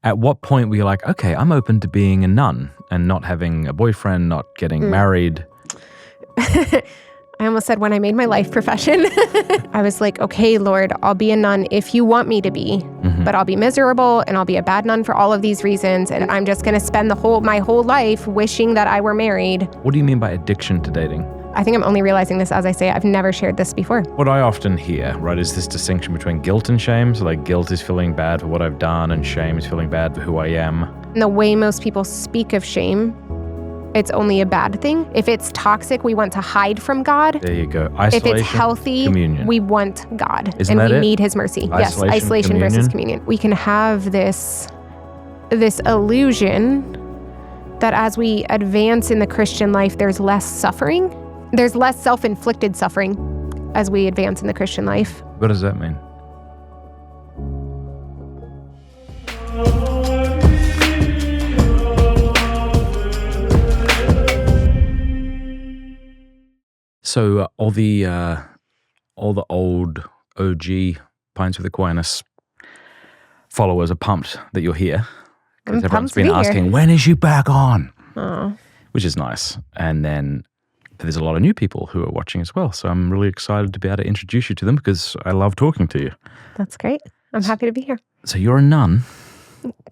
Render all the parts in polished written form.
At what point were you like, okay, I'm open to being a nun and not having a boyfriend, not getting married? I almost said when I made my life profession. I was like, okay, Lord, I'll be a nun if you want me to be, but I'll be miserable and I'll be a bad nun for all of these reasons. And I'm just going to spend my whole life wishing that I were married. What do you mean by addiction to dating? I think I'm only realizing this as I say. I've never shared this before. What I often hear, right, is this distinction between guilt and shame. So like guilt is feeling bad for what I've done and shame is feeling bad for who I am. And the way most people speak of shame, it's only a bad thing. If it's toxic, we want to hide from God. There you go. Isolation, if it's healthy, communion. we want God. Isn't and that we it? need his mercy. Isolation, yes, isolation communion. versus communion. We can have this illusion that as we advance in the Christian life, there's less suffering. There's less self-inflicted suffering as we advance in the Christian life. What does that mean? So all the old OG Pints with Aquinas followers are pumped that you're here. Because everyone's been asking, when is you back on? Oh. Which is nice. And then there's a lot of new people who are watching as well. So I'm really excited to be able to introduce you to them because I love talking to you. That's great. I'm happy to be here. So you're a nun.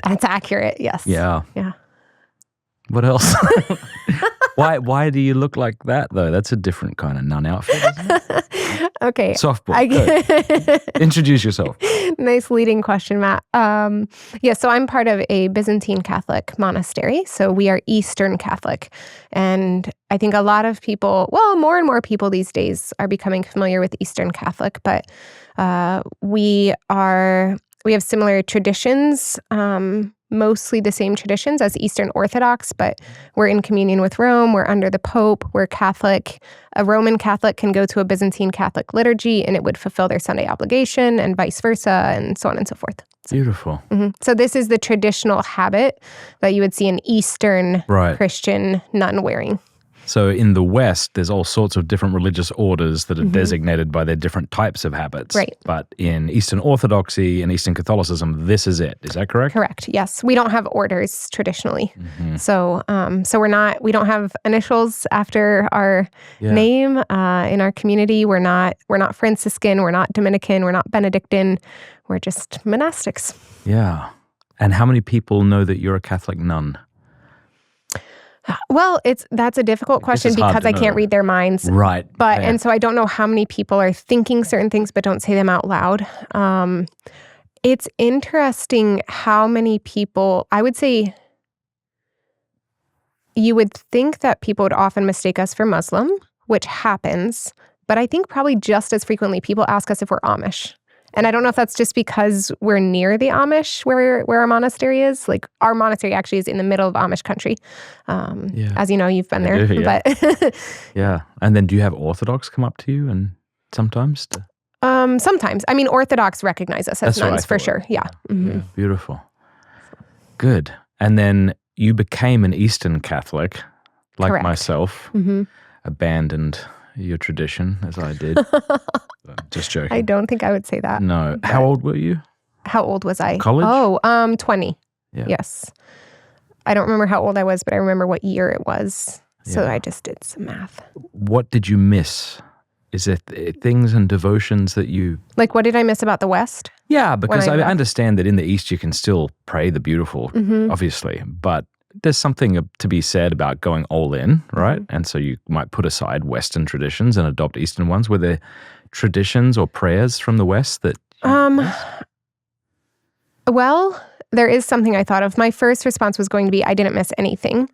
That's accurate, yes. Yeah. Yeah. What else? Why do you look like that, though? That's a different kind of nun outfit, isn't it? Okay. Softball. Introduce yourself. Nice leading question, Matt. So I'm part of a Byzantine Catholic monastery. So we are Eastern Catholic. And I think a lot of people, more and more people these days are becoming familiar with Eastern Catholic, but we have similar traditions, mostly the same traditions as Eastern Orthodox, but we're in communion with Rome, we're under the Pope, we're Catholic. A Roman Catholic can go to a Byzantine Catholic liturgy and it would fulfill their Sunday obligation and vice versa and so on and so forth. Beautiful. So this is the traditional habit that you would see an Eastern Christian nun wearing. So in the West, there's all sorts of different religious orders that are designated by their different types of habits. Right. But in Eastern Orthodoxy and Eastern Catholicism, this is it. Is that correct? Correct. Yes. We don't have orders traditionally. So we don't have initials after our name. In our community, we're not Franciscan, we're not Dominican, we're not Benedictine. We're just monastics. Yeah. And how many people know that you're a Catholic nun? Well, that's a difficult question because I can't read their minds. Right. But and so I don't know how many people are thinking certain things but don't say them out loud. It's interesting how many people, I would say, you would think that people would often mistake us for Muslim, which happens, but I think probably just as frequently people ask us if we're Amish. And I don't know if that's just because we're near the Amish where our monastery is. Like our monastery actually is in the middle of Amish country. As you know, you've been there. But yeah. And then do you have Orthodox come up to you and sometimes? Sometimes. I mean, Orthodox recognize us as nuns for sure. Yeah. Yeah. Beautiful. Good. And then you became an Eastern Catholic, like myself, abandoned your tradition as I did. Just joking. I don't think I would say that. No. How old were you? How old was I? College? Oh, 20. Yeah. Yes. I don't remember how old I was, but I remember what year it was. So I just did some math. What did you miss? Is it things and devotions that you... Like, what did I miss about the West? Yeah, because I understand that in the East you can still pray the beautiful, obviously, but there's something to be said about going all in, right? And so you might put aside Western traditions and adopt Eastern ones. Were there traditions or prayers from the West that... Well, there is something I thought of. My first response was going to be, I didn't miss anything.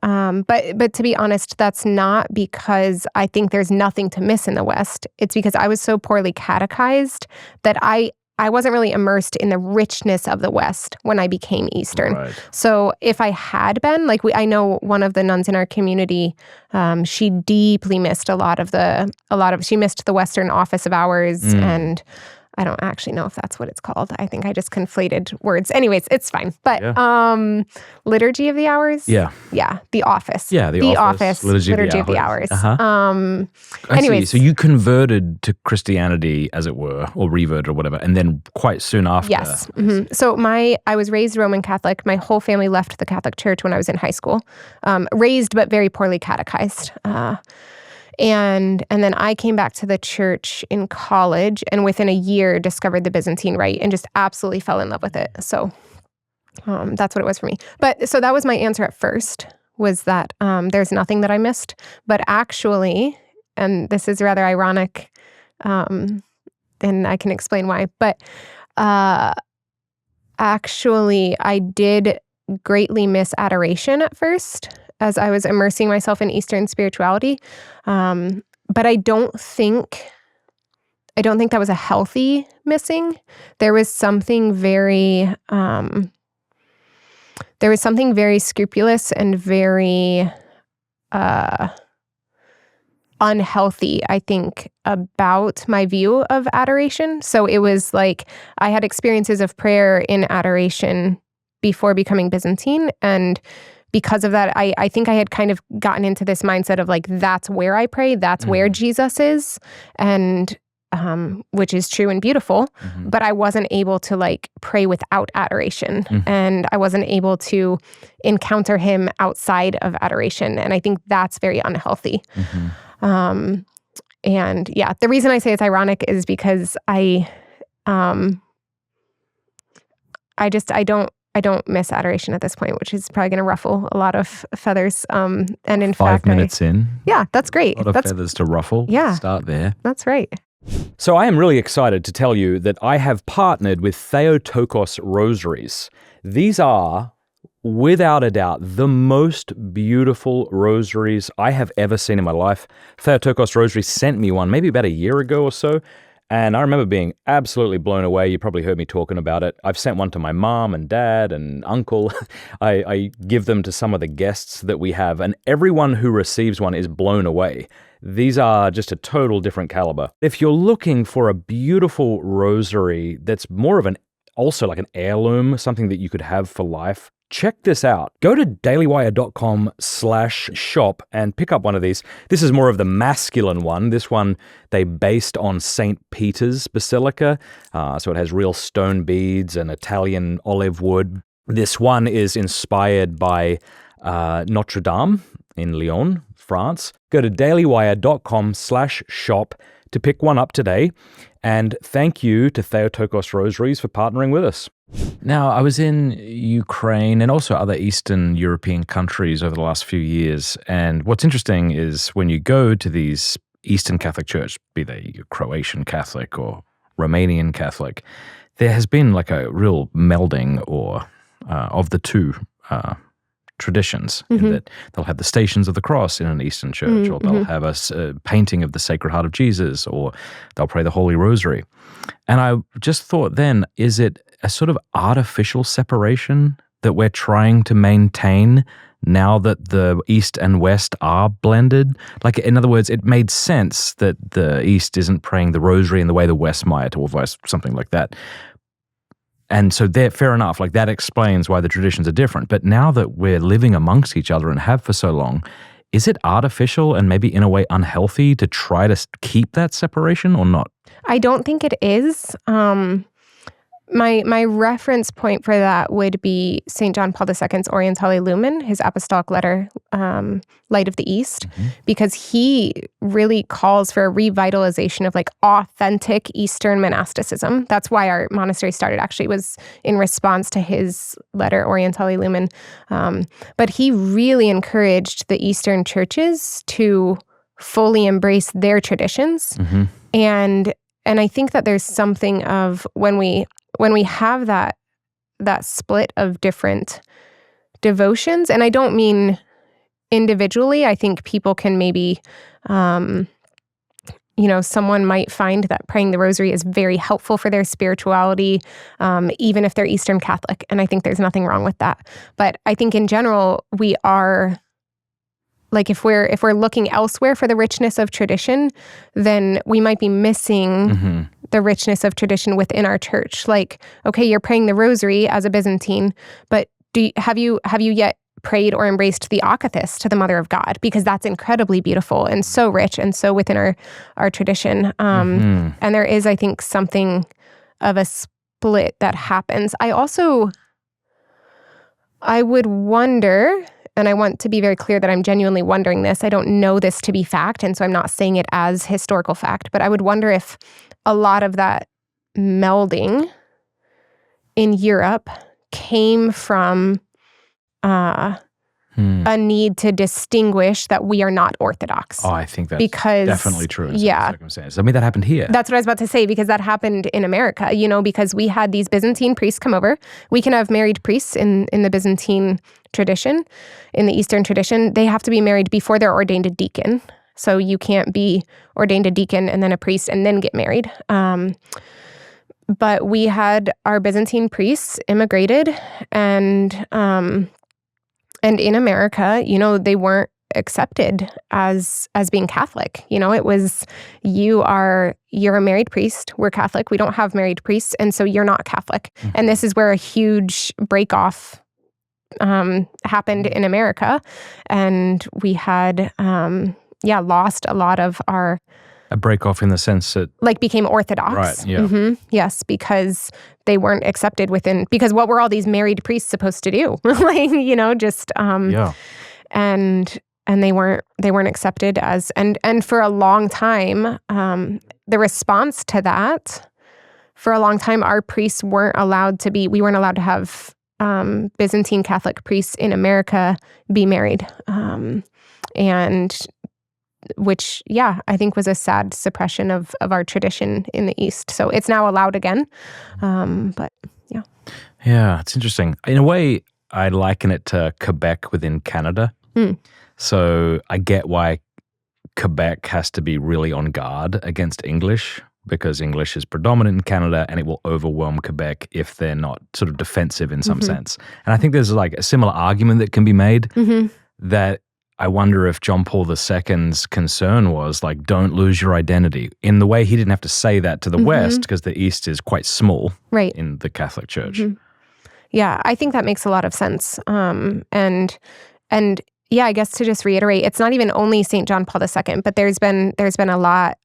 But to be honest, that's not because I think there's nothing to miss in the West. It's because I was so poorly catechized that I wasn't really immersed in the richness of the West when I became Eastern. Right. So if I had been, I know one of the nuns in our community, she deeply missed she missed the Western office of hours and I don't actually know if that's what it's called. I think I just conflated words. Anyways, it's fine. But Liturgy of the Hours? Yeah. Yeah. The Office. Yeah, the Office. Liturgy of the Hours. I see. So you converted to Christianity, as it were, or reverted or whatever, and then quite soon after. Yes. So I was raised Roman Catholic. My whole family left the Catholic Church when I was in high school. Raised but very poorly catechized. And then I came back to the church in college, and within a year discovered the Byzantine rite and just absolutely fell in love with it. So that's what it was for me. But so that was my answer at first, was that there's nothing that I missed. But actually, and this is rather ironic, and I can explain why, but actually I did greatly miss adoration at first, as I was immersing myself in Eastern spirituality. But I don't think that was a healthy missing. There was something very scrupulous and very unhealthy, I think, about my view of adoration. So it was like I had experiences of prayer in adoration before becoming Byzantine, and because of that, I think I had kind of gotten into this mindset of like, that's where I pray, that's where Jesus is, and which is true and beautiful, but I wasn't able to like pray without adoration, and I wasn't able to encounter him outside of adoration, and I think that's very unhealthy. And yeah, the reason I say it's ironic is because I don't miss adoration at this point, which is probably going to ruffle a lot of feathers. And in 5 minutes in. Yeah, that's great. A lot of feathers to ruffle. Yeah. Start there. That's right. So I am really excited to tell you that I have partnered with Theotokos rosaries. These are, without a doubt, the most beautiful rosaries I have ever seen in my life. Theotokos Rosary sent me one maybe about a year ago or so. And I remember being absolutely blown away. You probably heard me talking about it. I've sent one to my mom and dad and uncle. I give them to some of the guests that we have, and everyone who receives one is blown away. These are just a total different caliber. If you're looking for a beautiful rosary that's more of also like an heirloom, something that you could have for life, check this out. Go to dailywire.com/shop and pick up one of these. This is more of the masculine one. This one they based on St. Peter's Basilica. So it has real stone beads and Italian olive wood. This one is inspired by Notre Dame in Lyon, France. Go to dailywire.com/shop to pick one up today. And thank you to Theotokos Rosaries for partnering with us. Now, I was in Ukraine and also other Eastern European countries over the last few years. And what's interesting is when you go to these Eastern Catholic Church, be they Croatian Catholic or Romanian Catholic, there has been like a real melding of the two traditions, in that they'll have the Stations of the Cross in an Eastern church, or they'll have a painting of the Sacred Heart of Jesus, or they'll pray the Holy Rosary. And I just thought then, is it a sort of artificial separation that we're trying to maintain now that the East and West are blended? Like, in other words, it made sense that the East isn't praying the Rosary in the way the West might, or something like that. And so fair enough, like that explains why the traditions are different. But now that we're living amongst each other and have for so long, is it artificial and maybe in a way unhealthy to try to keep that separation or not? I don't think it is. My reference point for that would be St. John Paul II's Orientale Lumen, his apostolic letter, Light of the East, because he really calls for a revitalization of like authentic Eastern monasticism. That's why our monastery started, actually, was in response to his letter, Orientale Lumen. But he really encouraged the Eastern churches to fully embrace their traditions. And I think that there's something of when we have that split of different devotions, and I don't mean individually. I think people can maybe, someone might find that praying the Rosary is very helpful for their spirituality, even if they're Eastern Catholic, and I think there's nothing wrong with that. But I think in general, we are, like, if we're looking elsewhere for the richness of tradition, then we might be missing the richness of tradition within our church. Like, okay, you're praying the rosary as a Byzantine, but have you yet prayed or embraced the Aquinas to the Mother of God? Because that's incredibly beautiful and so rich and so within our tradition. And there is, I think, something of a split that happens. I would wonder, and I want to be very clear that I'm genuinely wondering this. I don't know this to be fact, and so I'm not saying it as historical fact, but I would wonder if a lot of that melding in Europe came from a need to distinguish that we are not Orthodox. Oh, I think that's definitely true in some circumstances. I mean, that happened here. That's what I was about to say, because that happened in America, because we had these Byzantine priests come over. We can have married priests in the Byzantine tradition. In the Eastern tradition, they have to be married before they're ordained a deacon. So you can't be ordained a deacon and then a priest and then get married. But we had our Byzantine priests immigrated, and in America, they weren't accepted as being Catholic. It was, you're a married priest. We're Catholic. We don't have married priests, and so you're not Catholic. Mm-hmm. And this is where a huge break-off happened in America, and we had lost a lot of our. A break-off in the sense that... became Orthodox. Right, yeah. Mm-hmm. Yes, because they weren't accepted because what were all these married priests supposed to do? And they weren't accepted as... And for a long time, the response to that, for a long time, our priests we weren't allowed to have Byzantine Catholic priests in America be married. And... which, I think was a sad suppression of our tradition in the East. So it's now allowed again. But yeah. Yeah, it's interesting. In a way, I liken it to Quebec within Canada. So I get why Quebec has to be really on guard against English, because English is predominant in Canada and it will overwhelm Quebec if they're not sort of defensive in some sense. And I think there's a similar argument that can be made that I wonder if John Paul II's concern was don't lose your identity, in the way he didn't have to say that to the West, because the East is quite small in the Catholic Church. Yeah, I think that makes a lot of sense. And I guess to just reiterate, it's not even only St. John Paul II, but there's been a lot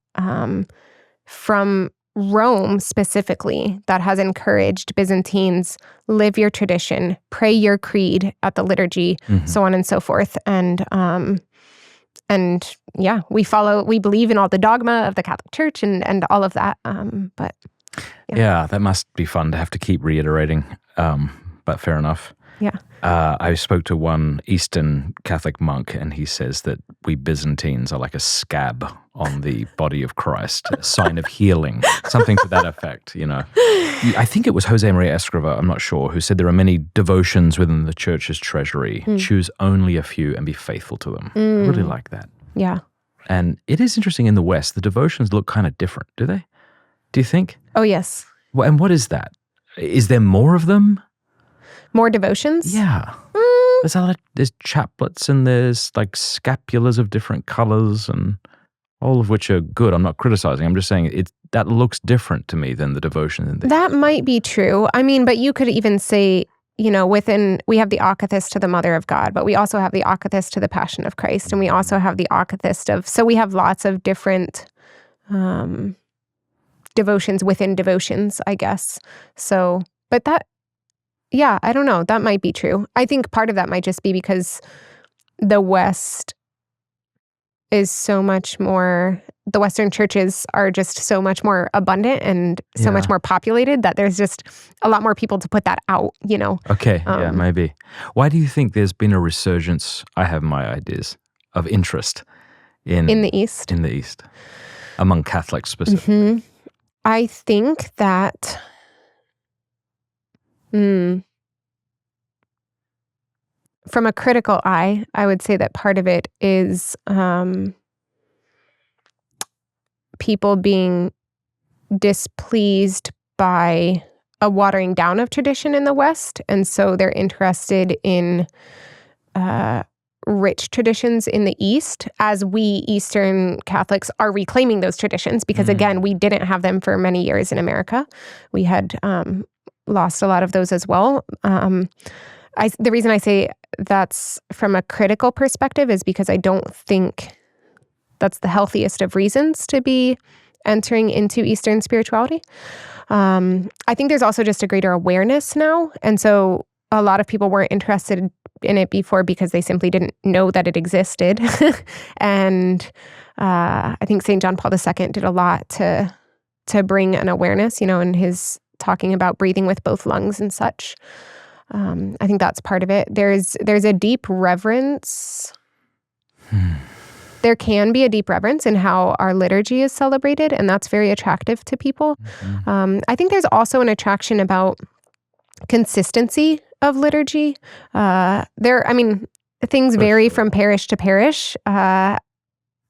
from Rome specifically that has encouraged Byzantines, live your tradition, pray your creed at the liturgy, so on and so forth. And we believe in all the dogma of the Catholic Church and all of that. But that must be fun to have to keep reiterating. But fair enough. Yeah. I spoke to one Eastern Catholic monk, and he says that we Byzantines are like a scab on the body of Christ, a sign of healing, something to that effect, I think it was Jose Maria Escriva, I'm not sure, who said there are many devotions within the church's treasury. Choose only a few and be faithful to them. I really like that. Yeah. And it is interesting, in the West, the devotions look kind of different, do they? Do you think? Oh, yes. Well, and what is that? Is there more of them? More devotions? Yeah. There's chaplets, and there's scapulas of different colors, and all of which are good. I'm not criticizing. I'm just saying that looks different to me than the devotion in That might be true. I mean, but you could even say, we have the Aquinas to the Mother of God, but we also have the Aquinas to the Passion of Christ, and we also have the Aquinas so we have lots of different devotions within devotions, I guess. So, but that, I don't know. That might be true. I think part of that might just be because the West is so much more, the Western churches are just so much more abundant and so much more populated that there's just a lot more people to put that out, Okay, maybe. Why do you think there's been a resurgence, I have my ideas, of interest in the East? In the East, among Catholics specifically. I think that... From a critical eye, I would say that part of it is people being displeased by a watering down of tradition in the West, and so they're interested in rich traditions in the East as we Eastern Catholics are reclaiming those traditions because, again, we didn't have them for many years in America. We had lost a lot of those as well. The reason I say that's from a critical perspective is because I don't think that's the healthiest of reasons to be entering into Eastern spirituality. I think there's also just a greater awareness now. And so a lot of people weren't interested in it before because they simply didn't know that it existed. And I think St. John Paul II did a lot to bring an awareness, in his talking about breathing with both lungs and such. I think that's part of it. There's a deep reverence. There can be a deep reverence in how our liturgy is celebrated, and that's very attractive to people. I think there's also an attraction about consistency of liturgy. Things vary from parish to parish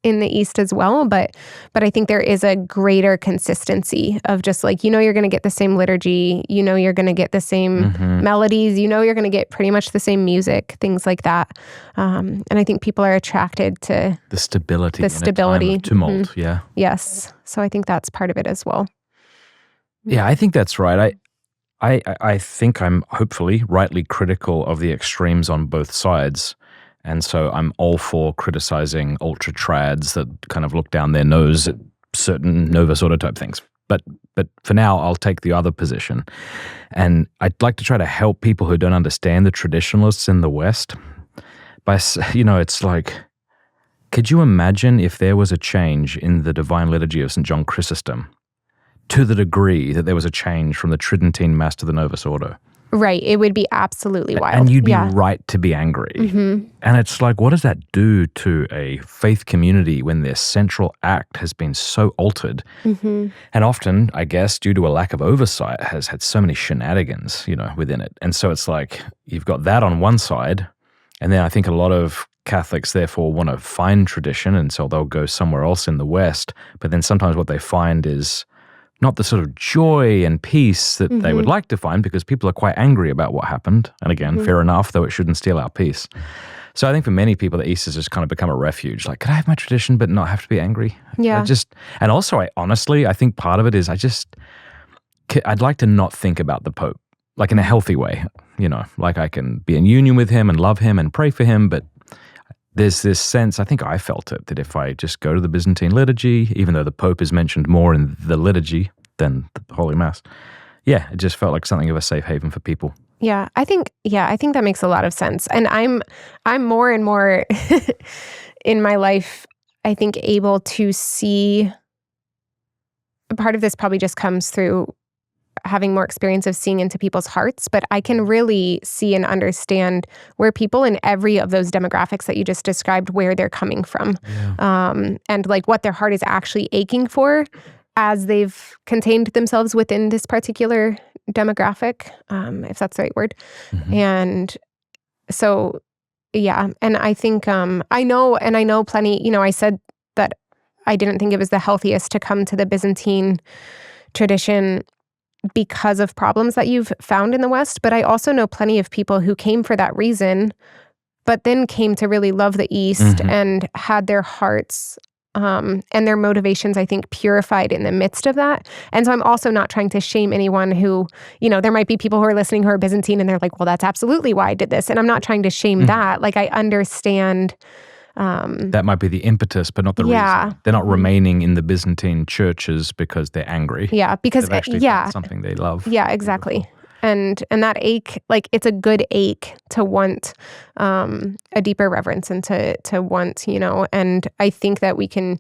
in the East as well, but I think there is a greater consistency of just like, you're going to get the same liturgy, you're going to get the same melodies, you're going to get pretty much the same music, things like that. And I think people are attracted to the stability. In a time of tumult, yeah. Yes. So I think that's part of it as well. Yeah, I think that's right. I think I'm hopefully rightly critical of the extremes on both sides. And so I'm all for criticizing ultra trads that kind of look down their nose at certain Novus Ordo type things. But for now, I'll take the other position. And I'd like to try to help people who don't understand the traditionalists in the West. It's like, could you imagine if there was a change in the Divine Liturgy of St. John Chrysostom to the degree that there was a change from the Tridentine Mass to the Novus Ordo? Right. It would be absolutely wild. And you'd be right to be angry. And it's like, what does that do to a faith community when their central act has been so altered? And often, I guess, due to a lack of oversight, has had so many shenanigans, within it. And so it's like, you've got that on one side. And then I think a lot of Catholics, therefore, want to find tradition. And so they'll go somewhere else in the West. But then sometimes what they find is not the sort of joy and peace that they would like to find because people are quite angry about what happened. And again, fair enough, though it shouldn't steal our peace. So I think for many people, the East has just kind of become a refuge. Like, could I have my tradition but not have to be angry? Yeah. And also, I think part of it is I'd like to not think about the Pope, like in a healthy way. Like I can be in union with him and love him and pray for him, but there's this sense, I think I felt it, that if I just go to the Byzantine liturgy, even though the Pope is mentioned more in the liturgy than the Holy Mass, it just felt like something of a safe haven for people. Yeah, I think that makes a lot of sense. And I'm more and more in my life, I think, able to see, part of this probably just comes through having more experience of seeing into people's hearts, but I can really see and understand where people in every of those demographics that you just described, where they're coming from, and like what their heart is actually aching for as they've contained themselves within this particular demographic, if that's the right word. And so, and I think I know plenty, I said that I didn't think it was the healthiest to come to the Byzantine tradition because of problems that you've found in the West. But I also know plenty of people who came for that reason, but then came to really love the East and had their hearts and their motivations, I think, purified in the midst of that. And so I'm also not trying to shame anyone who, there might be people who are listening who are Byzantine and they're like, well, that's absolutely why I did this. And I'm not trying to shame that. Like, I understand. That might be the impetus, but not the reason. They're not remaining in the Byzantine churches because they're angry. Yeah, because they've actually found something they love. Yeah, exactly. And that ache, like, it's a good ache to want a deeper reverence and to want, and I think that we can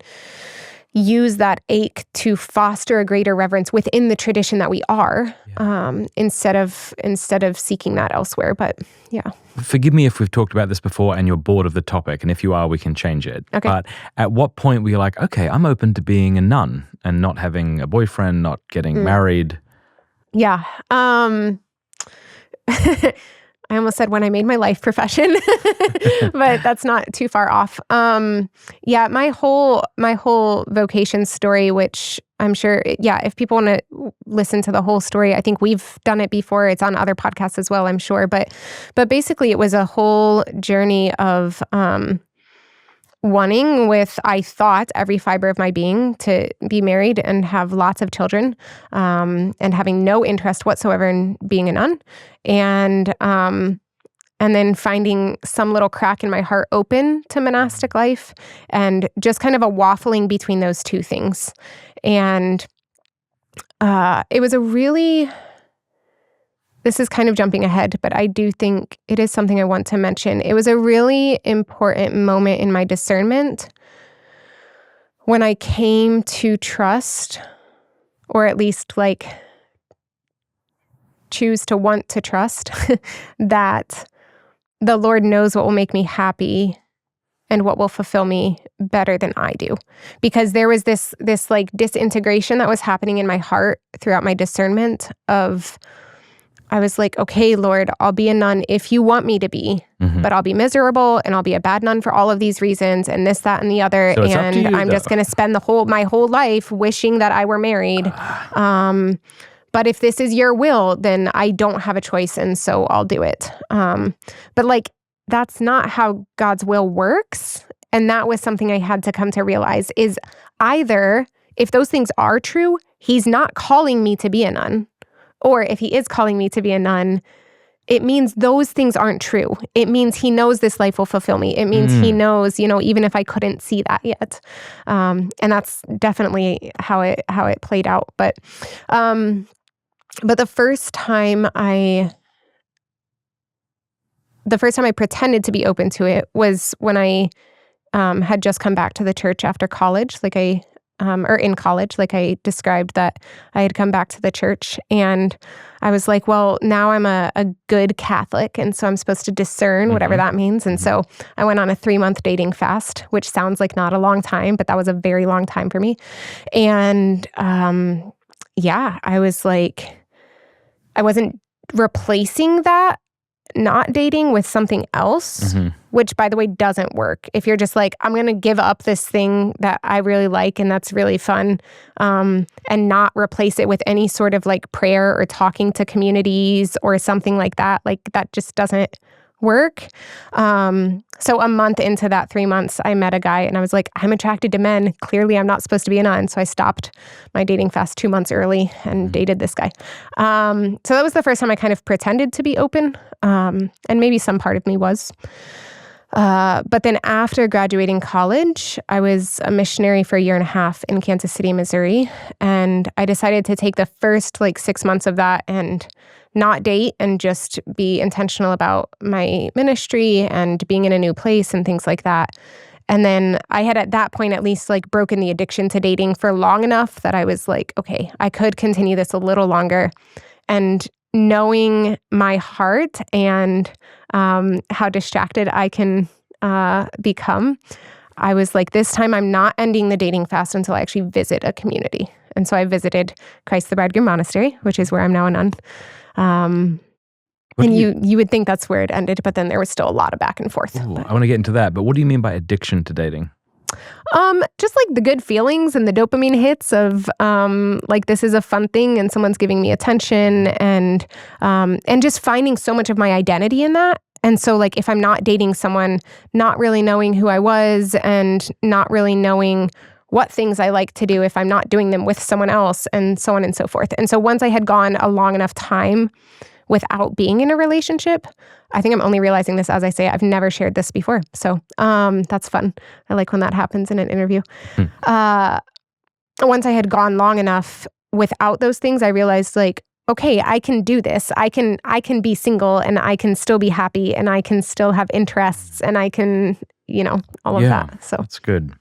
use that ache to foster a greater reverence within the tradition that we are, instead of seeking that elsewhere. But forgive me if we've talked about this before and you're bored of the topic, and if you are, we can change it. Okay. But at what point were you like, okay, I'm open to being a nun and not having a boyfriend, not getting married? Yeah. I almost said when I made my life profession, but that's not too far off. Yeah, my whole vocation story, which I'm sure, if people want to listen to the whole story, I think we've done it before. It's on other podcasts as well, I'm sure. But basically, it was a whole journey of wanting with, I thought, every fiber of my being to be married and have lots of children, and having no interest whatsoever in being a nun. And then finding some little crack in my heart open to monastic life, and just kind of a waffling between those two things. And it was this is kind of jumping ahead, but I do think it is something I want to mention. It was a really important moment in my discernment when I came to trust, or at least like choose to want to trust, that the Lord knows what will make me happy and what will fulfill me better than I do. Because there was this like disintegration that was happening in my heart throughout my discernment of, I was like, okay, Lord, I'll be a nun if you want me to be, but I'll be miserable and I'll be a bad nun for all of these reasons and this, that, and the other. So and I'm just going to spend my whole life wishing that I were married. But if this is your will, then I don't have a choice, and so I'll do it. But like, that's not how God's will works. And that was something I had to come to realize is either, if those things are true, he's not calling me to be a nun. Or if he is calling me to be a nun, it means those things aren't true. It means he knows this life will fulfill me. It means he knows, even if I couldn't see that yet. And that's definitely how it played out. But the first time I pretended to be open to it was when I had just come back to the church after college, or in college, like I described that I had come back to the church, and I was like, well, now I'm a good Catholic, and so I'm supposed to discern whatever that means. And so I went on a 3-month dating fast, which sounds like not a long time, but that was a very long time for me. And I was like, I wasn't replacing that not dating with something else, which, by the way, doesn't work. If you're just like, I'm going to give up this thing that I really like and that's really fun, and not replace it with any sort of like prayer or talking to communities or something like that just doesn't work. So a month into that 3 months, I met a guy and I was like, I'm attracted to men. Clearly, I'm not supposed to be a nun. So I stopped my dating fast 2 months early and dated this guy. So that was the first time I kind of pretended to be open. And maybe some part of me was. But then after graduating college, I was a missionary for 1.5 years in Kansas City, Missouri. And I decided to take the first 6 months of that and not date and just be intentional about my ministry and being in a new place and things like that. And then I had at that point at least broken the addiction to dating for long enough that I was like, okay, I could continue this a little longer. And knowing my heart and how distracted I can become, I was like, this time I'm not ending the dating fast until I actually visit a community. And so I visited Christ the Bridegroom Monastery, which is where I'm now a nun. And you would think that's where it ended, but then there was still a lot of back and forth. Ooh, I want to get into that, but what do you mean by addiction to dating? Just the good feelings and the dopamine hits of this is a fun thing and someone's giving me attention, and just finding so much of my identity in that. And so if I'm not dating someone, not really knowing who I was and not really knowing what things I like to do if I'm not doing them with someone else, and so on and so forth. And so once I had gone a long enough time without being in a relationship, I think I'm only realizing this as I say, I've never shared this before. So that's fun. I like when that happens in an interview. Once I had gone long enough without those things, I realized okay, I can do this. I can be single and I can still be happy and I can still have interests and I can, all of that. So that's good.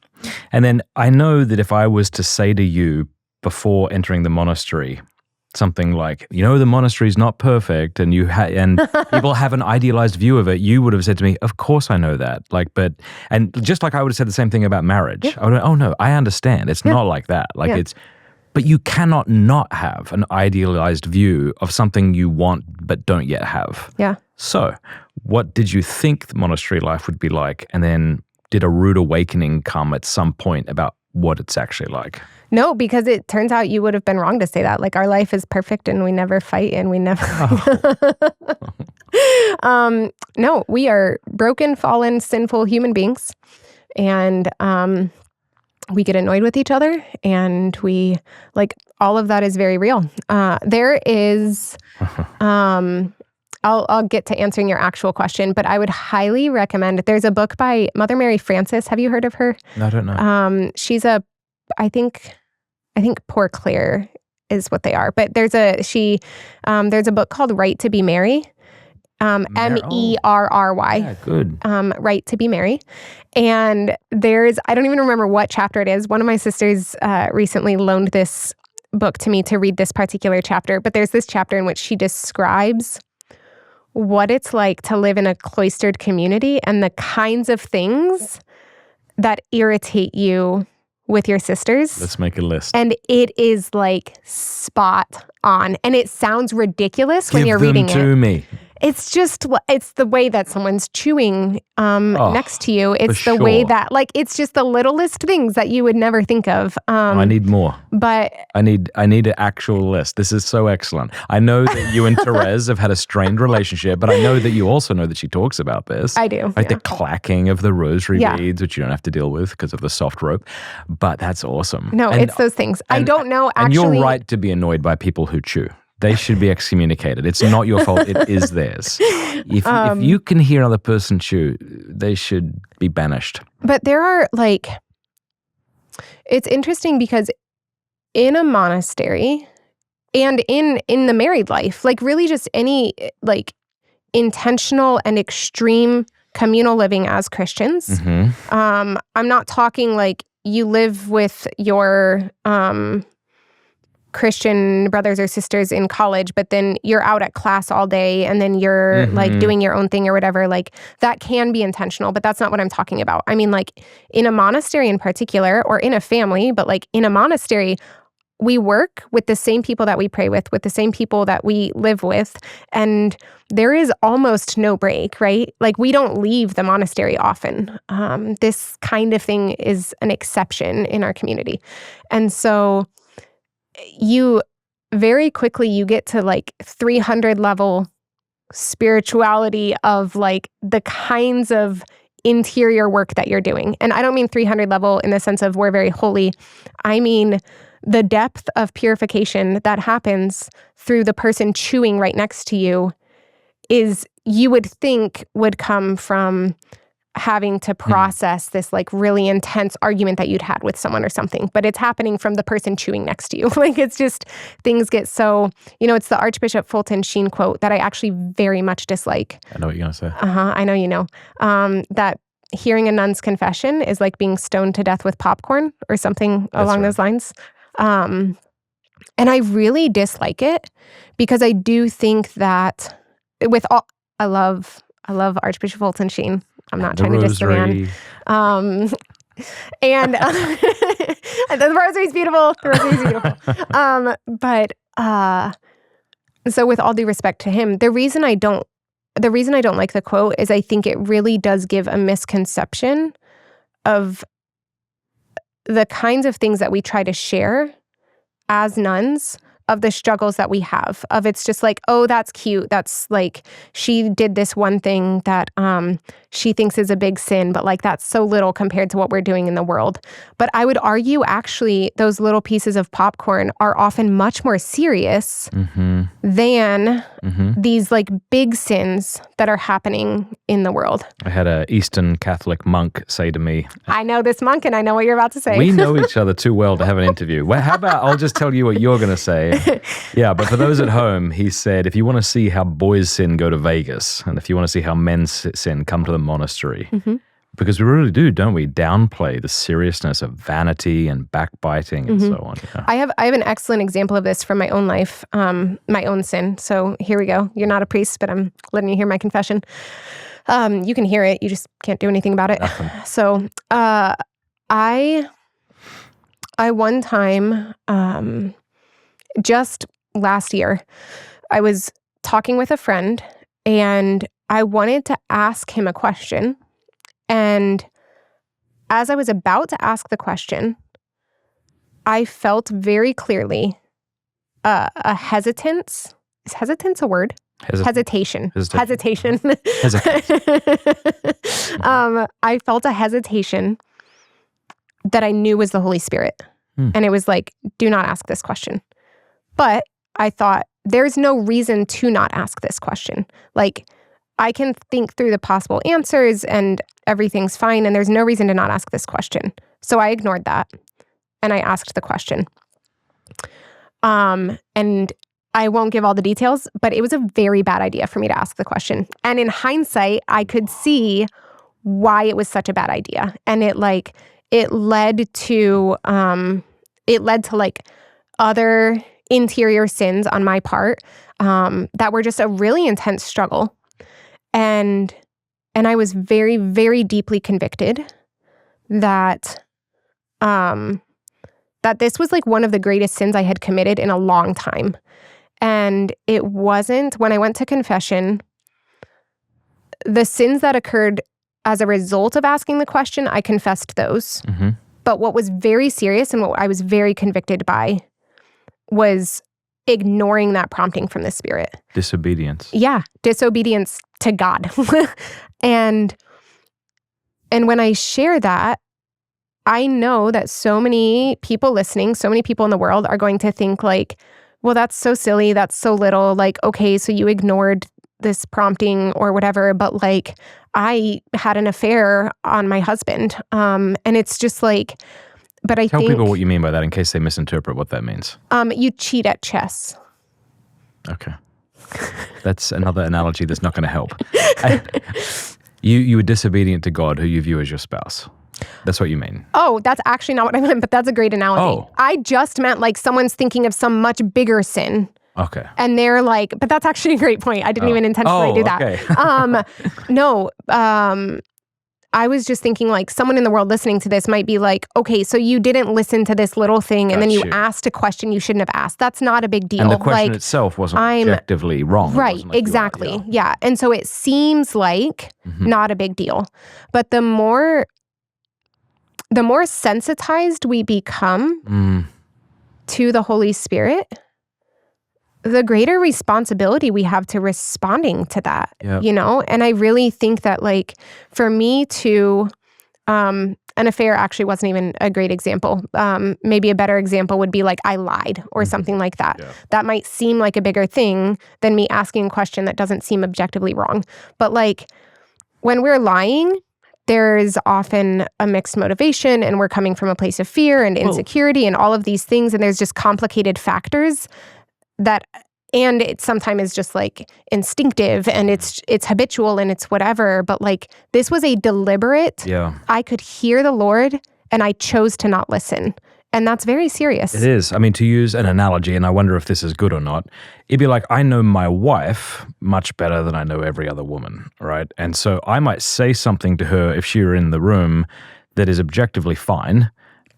And then I know that if I was to say to you before entering the monastery, something like, the monastery is not perfect and and people have an idealized view of it, you would have said to me, of course I know that. And just like I would have said the same thing about marriage. I would have, oh no, I understand. It's not like that. But you cannot not have an idealized view of something you want but don't yet have. Yeah. So, what did you think the monastery life would be like? And then did a rude awakening come at some point about what it's actually like? No, because it turns out you would have been wrong to say that. Like, our life is perfect and we never fight and we never... No, we are broken, fallen, sinful human beings. And we get annoyed with each other, and we, like, all of that is very real. There is... I'll get to answering your actual question, but I would highly recommend, there's a book by Mother Mary Frances. Have you heard of her? No, I don't know. She's I think Poor Clare is what they are. But there's a book called Right to be Mary. Merry. Yeah, good. Right to be Mary. And I don't even remember what chapter it is. One of my sisters recently loaned this book to me to read this particular chapter. But there's this chapter in which she describes what it's like to live in a cloistered community and the kinds of things that irritate you with your sisters. Let's make a list. And it is like spot on. And it sounds ridiculous when you're reading it. Give them to me. It's the way that someone's chewing next to you. It's the way that, like, it's just the littlest things that you would never think of. I need more. But I need an actual list. This is so excellent. I know that you and Therese have had a strained relationship, but I know that you also know that she talks about this. I do. Like the clacking of the rosary beads, which you don't have to deal with because of the soft rope. But that's awesome. No, it's those things. I don't know, actually. And you're right to be annoyed by people who chew. They should be excommunicated. It's not your fault. It is theirs. If you can hear another person chew, they should be banished. But there are, like, it's interesting because in a monastery and in the married life, like, really just any, like, intentional and extreme communal living as Christians. Mm-hmm. I'm not talking like you live with your Christian brothers or sisters in college, but then you're out at class all day and then you're like doing your own thing or whatever. Like, that can be intentional, but that's not what I'm talking about. I mean, like, in a monastery in particular, or in a family, but like in a monastery, we work with the same people that we pray with the same people that we live with, and there is almost no break, right? Like, we don't leave the monastery often. This kind of thing is an exception in our community. And so you very quickly, you get to like 300 level spirituality of like the kinds of interior work that you're doing. And I don't mean 300 level in the sense of we're very holy. I mean the depth of purification that happens through the person chewing right next to you is, you would think, would come from having to process this like really intense argument that you'd had with someone or something, but it's happening from the person chewing next to you. Like, it's just, things get so, it's the Archbishop Fulton Sheen quote that I actually very much dislike. I know what you're going to say. I know you know. That hearing a nun's confession is like being stoned to death with popcorn or something along those lines. And I really dislike it because I do think that I love Archbishop Fulton Sheen. I'm not trying to diss the man. And the rosary's beautiful. The rosary's beautiful. But so with all due respect to him, the reason I don't like the quote is I think it really does give a misconception of the kinds of things that we try to share as nuns, of the struggles that we have, of it's just like, oh, that's cute. That's like, she did this one thing that she thinks is a big sin, but like, that's so little compared to what we're doing in the world. But I would argue, actually, those little pieces of popcorn are often much more serious than these like big sins that are happening in the world. I had an Eastern Catholic monk say to me, I know this monk and I know what you're about to say. We know each other too well to have an interview. Well, how about I'll just tell you what you're going to say. Yeah, but for those at home, he said, if you want to see how boys sin, go to Vegas. And if you want to see how men sin, come to the monastery. Because we really do, don't we, downplay the seriousness of vanity and backbiting and so on. Yeah. I have an excellent example of this from my own life, my own sin. So here we go. You're not a priest, but I'm letting you hear my confession. You can hear it. You just can't do anything about it. Nothing. So I I one time, just last year, I was talking with a friend and I wanted to ask him a question. And as I was about to ask the question, I felt very clearly a hesitance. Is hesitance a word? Hesitation. Hesitation. I felt a hesitation that I knew was the Holy Spirit. And it was like, do not ask this question. But I thought, there's no reason to not ask this question. Like, I can think through the possible answers and everything's fine, and there's no reason to not ask this question. So I ignored that, and I asked the question. And I won't give all the details, but it was a very bad idea for me to ask the question. And in hindsight, I could see why it was such a bad idea. And it led to like other interior sins on my part that were just a really intense struggle. And I was very, very deeply convicted that that this was like one of the greatest sins I had committed in a long time. And it wasn't, when I went to confession, the sins that occurred as a result of asking the question, I confessed those. Mm-hmm. But what was very serious and what I was very convicted by was ignoring that prompting from the Spirit. Disobedience. Yeah, disobedience to God. And when I share that, I know that so many people listening, so many people in the world are going to think like, well, that's so silly, that's so little, like, okay, so you ignored this prompting or whatever, but like, I had an affair on my husband. And it's just like, but I think— Tell people what you mean by that in case they misinterpret what that means. You cheat at chess. Okay. That's another analogy that's not going to help. You were disobedient to God, who you view as your spouse. That's what you mean. Oh, that's actually not what I meant, but that's a great analogy. Oh. I just meant like someone's thinking of some much bigger sin. Okay. And they're like, but that's actually a great point. I didn't even intentionally do that. Okay. No, I was just thinking like someone in the world listening to this might be like, okay, so you didn't listen to this little thing and then you asked a question you shouldn't have asked. That's not a big deal. And the question itself wasn't objectively wrong. Right, like exactly. Yeah. And so it seems like not a big deal. But the more sensitized we become to the Holy Spirit, the greater responsibility we have to responding to that, you know? And I really think that like, for me to, an affair actually wasn't even a great example. Maybe a better example would be like, I lied or something like that. Yeah. That might seem like a bigger thing than me asking a question that doesn't seem objectively wrong. But like, when we're lying, there's often a mixed motivation and we're coming from a place of fear and insecurity and all of these things. And there's just complicated factors that, and it sometimes is just like instinctive and it's habitual and it's whatever. But like, this was a deliberate, I could hear the Lord and I chose to not listen. And that's very serious. It is. I mean, to use an analogy, and I wonder if this is good or not, it'd be like, I know my wife much better than I know every other woman, right? And so I might say something to her if she were in the room that is objectively fine,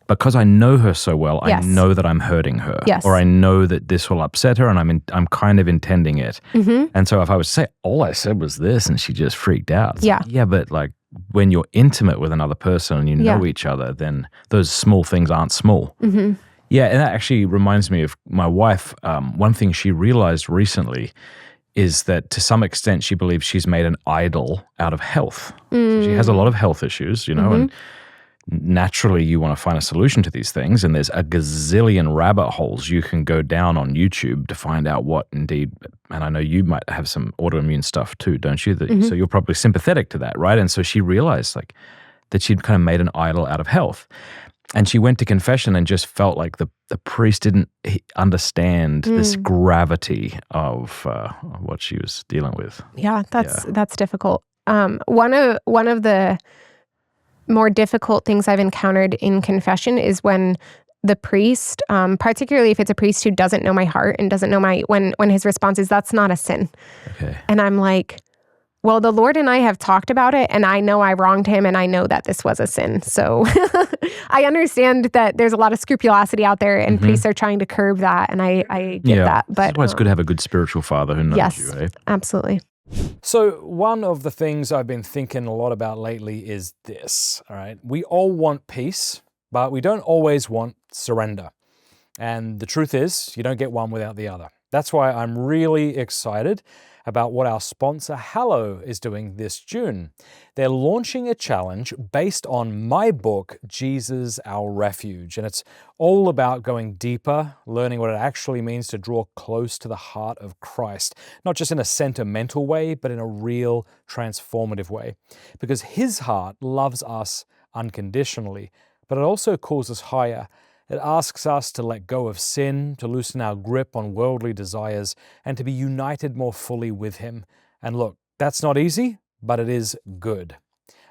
because I know her so well, I know that I'm hurting her. Yes. Or I know that this will upset her and I'm kind of intending it. Mm-hmm. And so if I was to say, all I said was this, and she just freaked out. Like, but like, when you're intimate with another person and you know each other, then those small things aren't small. Mm-hmm. Yeah, and that actually reminds me of my wife. One thing she realized recently is that to some extent she believes she's made an idol out of health. So she has a lot of health issues, you know, and naturally you want to find a solution to these things, and there's a gazillion rabbit holes you can go down on YouTube to find out what indeed, and I know you might have some autoimmune stuff too, don't you? So you're probably sympathetic to that, right? And so she realized like that she'd kind of made an idol out of health. And she went to confession and just felt like the priest didn't understand this gravity of what she was dealing with. Yeah, that's difficult. One of the more difficult things I've encountered in confession is when the priest, particularly if it's a priest who doesn't know my heart and doesn't know when his response is, that's not a sin. Okay. And I'm like, well, the Lord and I have talked about it, and I know I wronged him, and I know that this was a sin. So I understand that there's a lot of scrupulosity out there, and priests are trying to curb that, and I get that. But this is why it's good to have a good spiritual father who knows you, eh? Absolutely. So one of the things I've been thinking a lot about lately is this, all right? We all want peace, but we don't always want surrender. And the truth is, you don't get one without the other. That's why I'm really excited about what our sponsor Hallow is doing this June. They're launching a challenge based on my book, Jesus, Our Refuge. And it's all about going deeper, learning what it actually means to draw close to the heart of Christ, not just in a sentimental way, but in a real transformative way. Because his heart loves us unconditionally, but it also calls us higher. It asks us to let go of sin, to loosen our grip on worldly desires, and to be united more fully with him. And look, that's not easy, but it is good.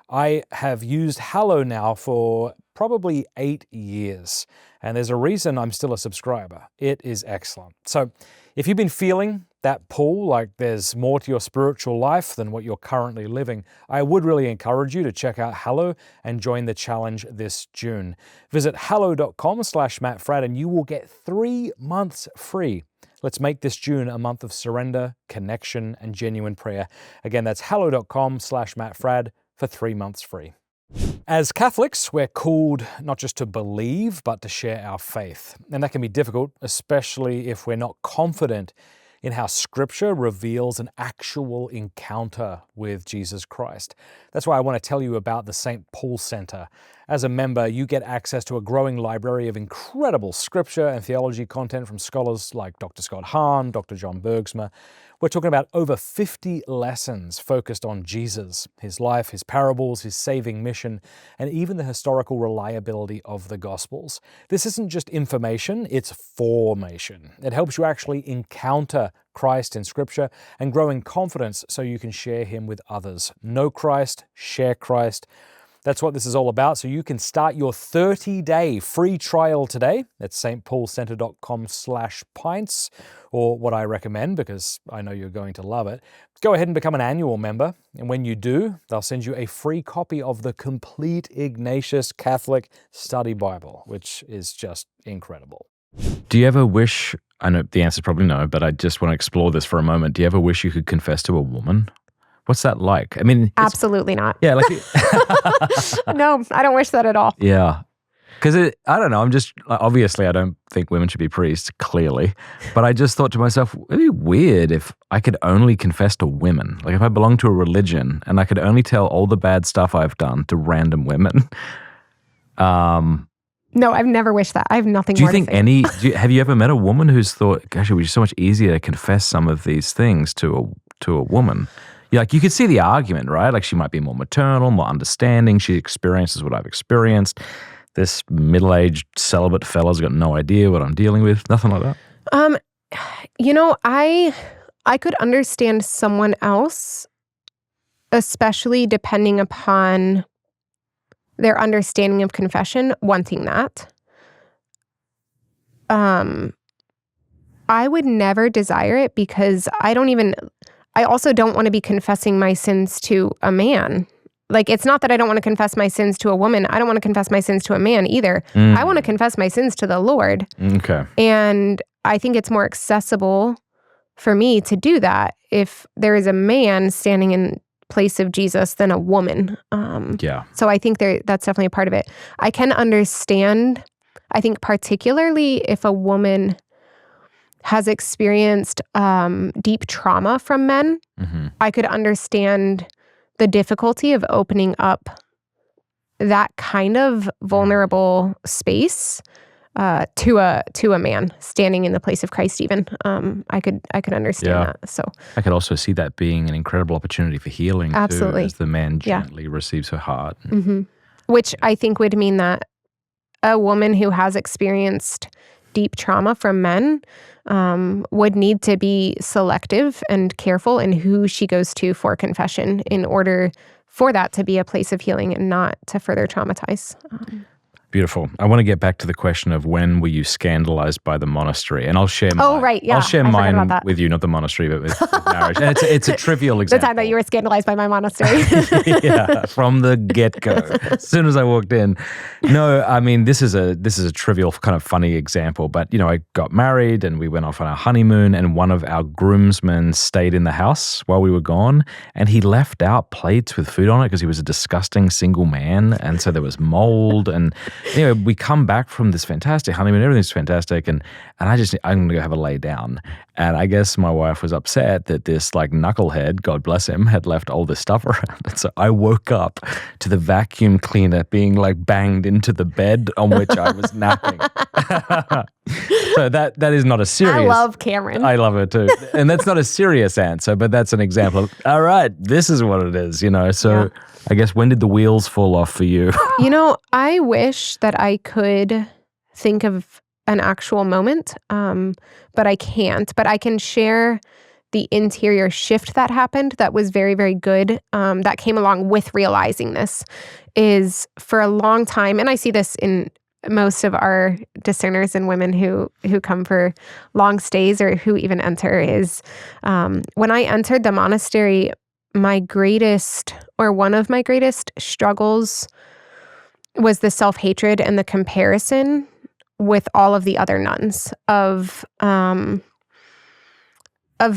I have used Hallow now for probably 8 years, and there's a reason I'm still a subscriber. It is excellent. So if you've been feeling that pull, like there's more to your spiritual life than what you're currently living, I would really encourage you to check out Hallow and join the challenge this June. Visit hallow.com/MattFradd and you will get 3 months free. Let's make this June a month of surrender, connection, and genuine prayer. Again, that's hallow.com/MattFradd for 3 months free. As Catholics, we're called not just to believe, but to share our faith. And that can be difficult, especially if we're not confident in how Scripture reveals an actual encounter with Jesus Christ. That's why I want to tell you about the St. Paul Center. As a member, you get access to a growing library of incredible Scripture and theology content from scholars like Dr. Scott Hahn, Dr. John Bergsma. We're talking about over 50 lessons focused on Jesus, his life, his parables, his saving mission, and even the historical reliability of the Gospels. This isn't just information, it's formation. It helps you actually encounter Christ in Scripture and grow in confidence so you can share him with others. Know Christ, share Christ. That's what this is all about. So you can start your 30-day free trial today at stpaulcenter.com/pints, or what I recommend, because I know you're going to love it, go ahead and become an annual member. And when you do, they'll send you a free copy of the Complete Ignatius Catholic Study Bible, which is just incredible. Do you ever wish, I know the answer is probably no, but I just want to explore this for a moment. Do you ever wish you could confess to a woman? What's that like? I mean, absolutely not. Yeah, like no, I don't wish that at all. Yeah, because I don't know. I'm just obviously I don't think women should be priests, clearly, but I just thought to myself, it'd be weird if I could only confess to women. Like if I belonged to a religion and I could only tell all the bad stuff I've done to random women. No, I've never wished that. I have nothing more to say. Have you ever met a woman who's thought, gosh, it would be so much easier to confess some of these things to a woman? Like you could see the argument, right? Like she might be more maternal, more understanding. She experiences what I've experienced. This middle-aged celibate fella's got no idea what I'm dealing with. Nothing like that. I could understand someone else, especially depending upon their understanding of confession, wanting that. I would never desire it because I also don't want to be confessing my sins to a man. Like, it's not that I don't want to confess my sins to a woman. I don't want to confess my sins to a man either. I want to confess my sins to the Lord. Okay. And I think it's more accessible for me to do that if there is a man standing in place of Jesus than a woman. So I think that's definitely a part of it. I can understand, I think particularly if a woman has experienced deep trauma from men, I could understand the difficulty of opening up that kind of vulnerable space to a man standing in the place of Christ. Even I could understand that. So I could also see that being an incredible opportunity for healing. Absolutely. Too, as the man gently receives her heart, which I think would mean that a woman who has experienced deep trauma from men would need to be selective and careful in who she goes to for confession in order for that to be a place of healing and not to further traumatize. Beautiful. I want to get back to the question of when were you scandalized by the monastery, and I'll share. Oh, right, yeah. I'll share I forgot about mine that. with you, not the monastery, but with marriage. And it's a trivial The example. time that you were scandalized by my monastery. Yeah, from the get-go, as soon as I walked in. No, I mean this is a trivial kind of funny example, but I got married and we went off on our honeymoon, and one of our groomsmen stayed in the house while we were gone, and he left out plates with food on it because he was a disgusting single man, and so there was mold. And we come back from this fantastic honeymoon, everything's fantastic, and I'm gonna go have a lay down. And I guess my wife was upset that this like knucklehead, God bless him, had left all this stuff around. And so I woke up to the vacuum cleaner being like banged into the bed on which I was napping. So that is not a serious. I love Cameron. I love her too. And that's not a serious answer, but that's an example of, all right, this is what it is, So yeah. I guess when did the wheels fall off for you? I wish that I could think of an actual moment, but I can't. But I can share the interior shift that happened that was very, very good, that came along with realizing this, is for a long time, and I see this in most of our discerners and women who come for long stays or who even enter, is when I entered the monastery, my greatest, or one of my greatest struggles was the self-hatred and the comparison with all of the other nuns of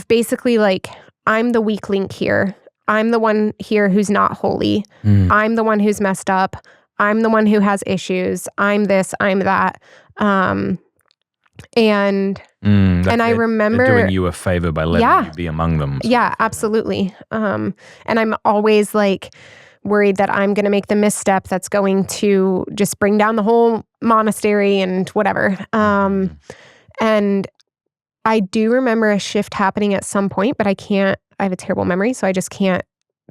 basically like, I'm the weak link here. I'm the one here who's not holy. I'm the one who's messed up. I'm the one who has issues. I'm this, I'm that. And I remember they're doing you a favor by letting you be among them. Yeah, absolutely. And I'm always like worried that I'm going to make the misstep that's going to just bring down the whole monastery and whatever. And I do remember a shift happening at some point, but I have a terrible memory, so I just can't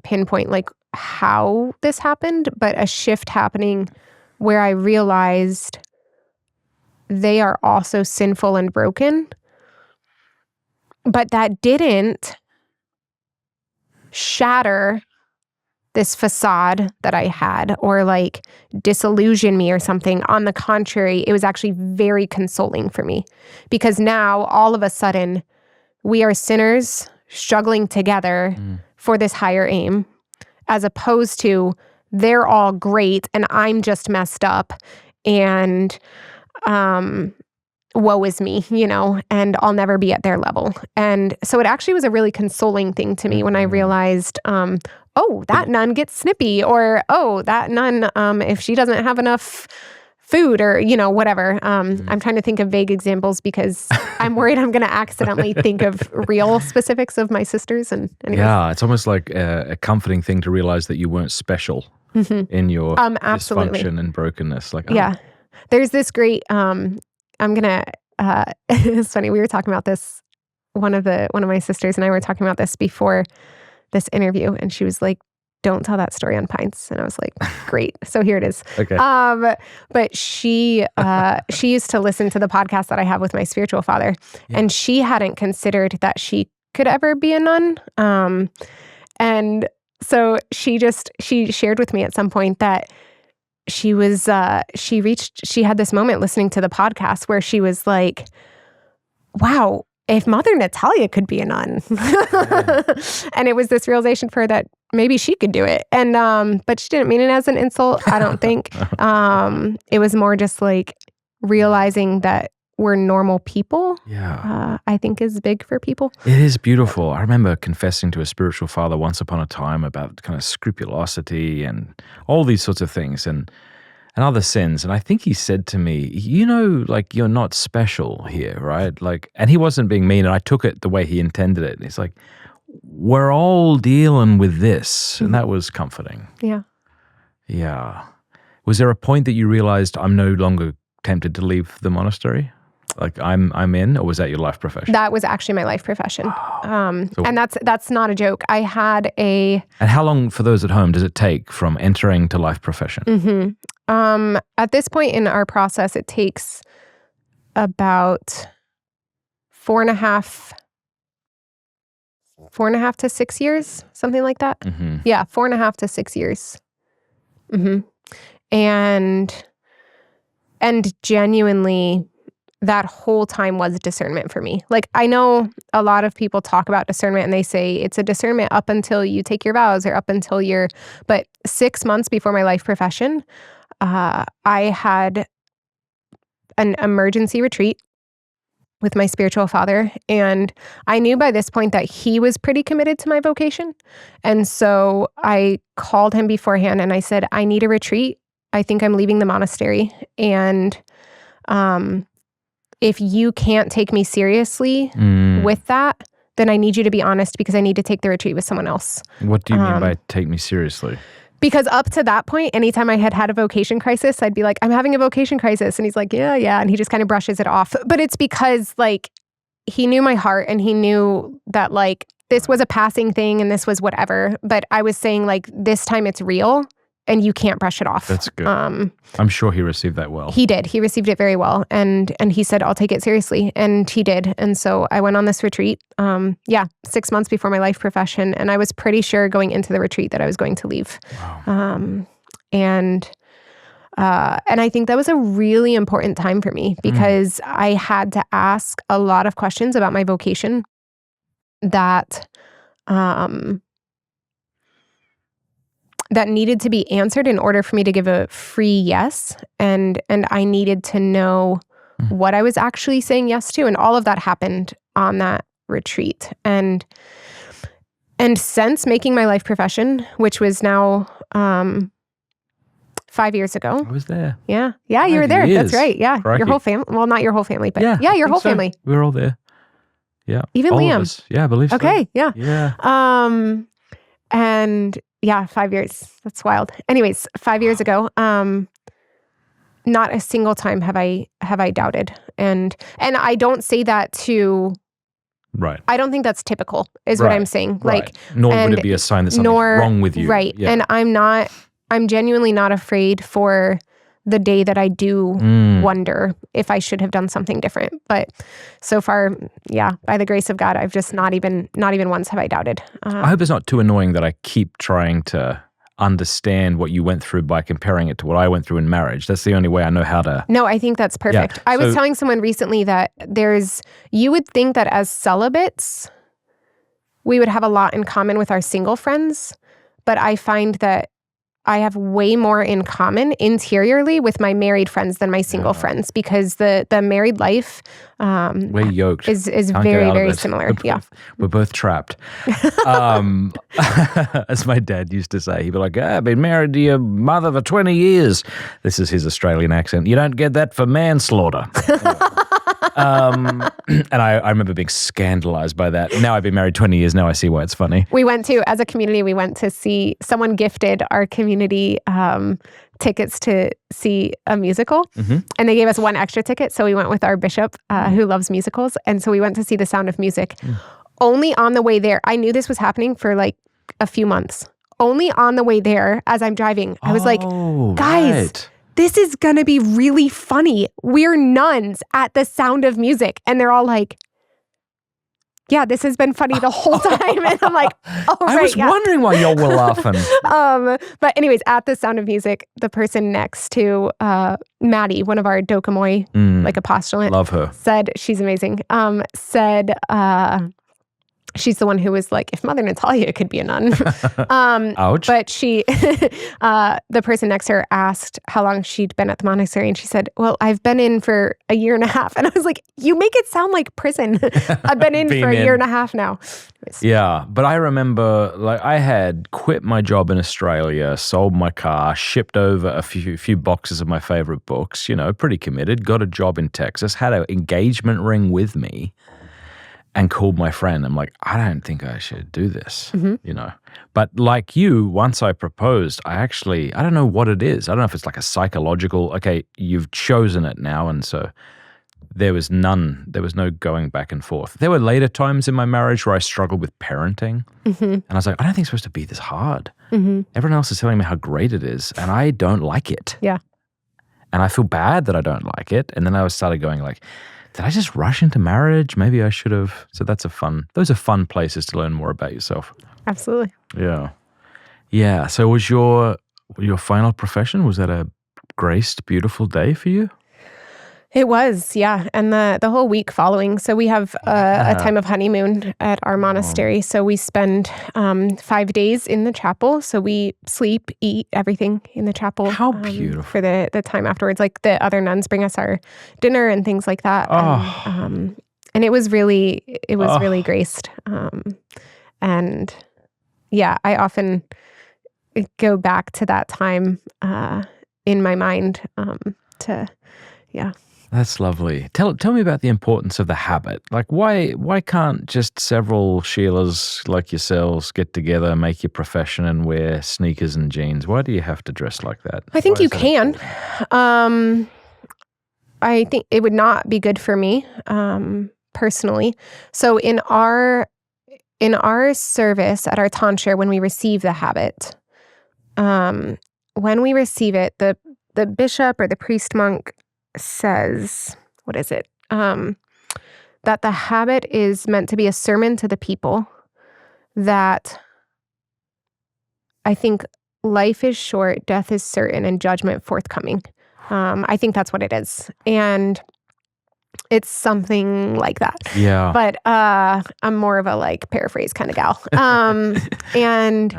pinpoint like how this happened, but a shift happening where I realized they are also sinful and broken, but that didn't shatter this facade that I had or like disillusion me or something. On the contrary, it was actually very consoling for me, because now all of a sudden we are sinners struggling together for this higher aim, as opposed to they're all great and I'm just messed up and woe is me, and I'll never be at their level. And so it actually was a really consoling thing to me when I realized, that nun gets snippy, or, that nun, if she doesn't have enough food or, whatever. I'm trying to think of vague examples because I'm worried I'm going to accidentally think of real specifics of my sisters. And anyways. Yeah, it's almost like a comforting thing to realize that you weren't special in your dysfunction and brokenness. Yeah. There's this great, it's funny, we were talking about this, one of my sisters and I were talking about this before this interview, and she was like, don't tell that story on Pints. And I was like, great. So here it is. Okay. But she used to listen to the podcast that I have with my spiritual father, and she hadn't considered that she could ever be a nun. And so she shared with me at some point that she had this moment listening to the podcast where she was like, wow, if Mother Natalia could be a nun. And it was this realization for her that maybe she could do it. And, but she didn't mean it as an insult, I don't think. It was more just like realizing that we're normal people. Yeah. I think is big for people. It is beautiful. I remember confessing to a spiritual father once upon a time about kind of scrupulosity and all these sorts of things and other sins. And I think he said to me, like, you're not special here, right? Like, and he wasn't being mean, and I took it the way he intended it. And he's like, we're all dealing with this. And that was comforting. Yeah. Yeah. Was there a point that you realized I'm no longer tempted to leave the monastery? Like I'm in, or was that your life profession? That was actually my life profession. And that's not a joke. I had a... And how long, for those at home, does it take from entering to life profession? Mm-hmm. At this point in our process, it takes about 4.5 to 6 years, something like that. Mm-hmm. Yeah, 4.5 to 6 years. Mm-hmm. And And genuinely, that whole time was discernment for me. Like, I know a lot of people talk about discernment and they say it's a discernment up until you take your vows or up until but 6 months before my life profession, I had an emergency retreat with my spiritual father. And I knew by this point that he was pretty committed to my vocation. And so I called him beforehand and I said, I need a retreat. I think I'm leaving the monastery. And if you can't take me seriously with that, then I need you to be honest because I need to take the retreat with someone else. What do you mean by take me seriously? Because up to that point, anytime I had a vocation crisis, I'd be like, I'm having a vocation crisis. And he's like, yeah. And he just kind of brushes it off. But it's because like he knew my heart and he knew that like this was a passing thing and this was whatever. But I was saying like this time it's real and you can't brush it off. That's good. I'm sure he received that well. He did. He received it very well. And he said, I'll take it seriously. And he did. And so I went on this retreat, 6 months before my life profession. And I was pretty sure going into the retreat that I was going to leave. Wow. And I think that was a really important time for me because I had to ask a lot of questions about my vocation that that needed to be answered in order for me to give a free yes. And I needed to know what I was actually saying yes to. And all of that happened on that retreat. And since making my life profession, which was now 5 years ago. I was there. Yeah, you were there. That's right. Yeah. Crikey. Your whole family. Well, not your whole family, but yeah, your whole family. We were all there. Yeah. Even all Liam. Of us. Yeah, I believe so. Okay, yeah. Yeah. And yeah, 5 years. That's wild. Anyways, 5 years ago, not a single time have I doubted. And I don't say that to Right. I don't think that's typical, is what I'm saying. Right. Nor would it be a sign that something's wrong with you. Right. Yeah. And I'm genuinely not afraid for the day that I do wonder if I should have done something different. But so far, yeah, by the grace of God, I've just not even once have I doubted. I hope it's not too annoying that I keep trying to understand what you went through by comparing it to what I went through in marriage. That's the only way I know how to. No, I think that's perfect. Yeah. I was telling someone recently that you would think that as celibates, we would have a lot in common with our single friends, but I find that I have way more in common interiorly with my married friends than my single friends because the married life we're yoked. is very, very similar. We're both trapped. As my dad used to say, he'd be like, I've been married to your mother for 20 years. This is his Australian accent. You don't get that for manslaughter. And I remember being scandalized by that. Now I've been married 20 years. Now I see why it's funny. As a community, we went to see, someone gifted our community tickets to see a musical. And they gave us one extra ticket. So we went with our bishop who loves musicals. And so we went to see The Sound of Music. Only on the way there, I knew this was happening for like a few months. Only on the way there, as I'm driving, I was like, guys, this is going to be really funny. We're nuns at The Sound of Music. And they're all like, yeah, this has been funny the whole time. And I'm like, oh, right. I was wondering why y'all were laughing. But anyways, at The Sound of Music, the person next to Maddie, one of our Dokamoy, like apostolate. Love her. Said, she's amazing, she's the one who was like, if Mother Natalia could be a nun. Ouch. But the person next to her asked how long she'd been at the monastery. And she said, well, I've been in for a year and a half. And I was like, you make it sound like prison. I've been in for a year and a half now. Yeah. But I remember like I had quit my job in Australia, sold my car, shipped over a few boxes of my favorite books, pretty committed, got a job in Texas, had an engagement ring with me. And called my friend. I'm like, I don't think I should do this, But like you, once I proposed, I don't know what it is. I don't know if it's like a psychological, okay, you've chosen it now. And so there was no going back and forth. There were later times in my marriage where I struggled with parenting. And I was like, I don't think it's supposed to be this hard. Everyone else is telling me how great it is. And I don't like it. Yeah. And I feel bad that I don't like it. And then I started going like, did I just rush into marriage? Maybe I should have. So those are fun places to learn more about yourself. Absolutely. Yeah. Yeah. So was your final profession, was that a graced, beautiful day for you? It was, yeah. And the whole week following. So we have a time of honeymoon at our monastery. So we spend 5 days in the chapel. So we sleep, eat, everything in the chapel. How beautiful. For the time afterwards. Like the other nuns bring us our dinner and things like that. And it was really graced. And yeah, I often go back to that time in my mind yeah. That's lovely. Tell me about the importance of the habit. Like, why can't just several Sheilas like yourselves get together, make your profession, and wear sneakers and jeans? Why do you have to dress like that? I think you can. I think it would not be good for me personally. So in our service at our tonsure, when we receive the habit, when we receive it, the bishop or the priest monk says, what is it? That the habit is meant to be a sermon to the people, that I think life is short, death is certain, and judgment forthcoming. I think that's what it is. And it's something like that. Yeah. But I'm more of a like paraphrase kind of gal. And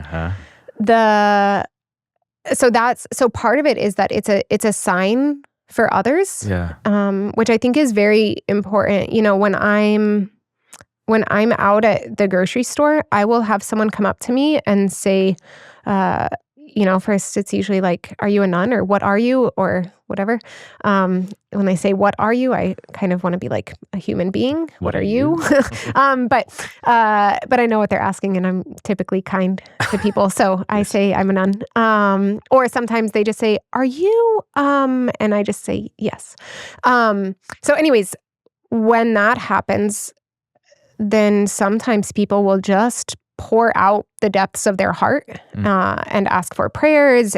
so part of it is that it's a sign for others. Yeah. Which I think is very important. You know, when I'm out at the grocery store, I will have someone come up to me and say, first it's usually like, "Are you a nun?" or "What are you?" or whatever. When they say, "What are you?" I kind of want to be like a human being. What are you? But I know what they're asking, and I'm typically kind to people, so I say I'm a nun. Or sometimes they just say, "Are you?" And I just say yes. So, anyways, when that happens, then sometimes people will just pour out the depths of their heart and ask for prayers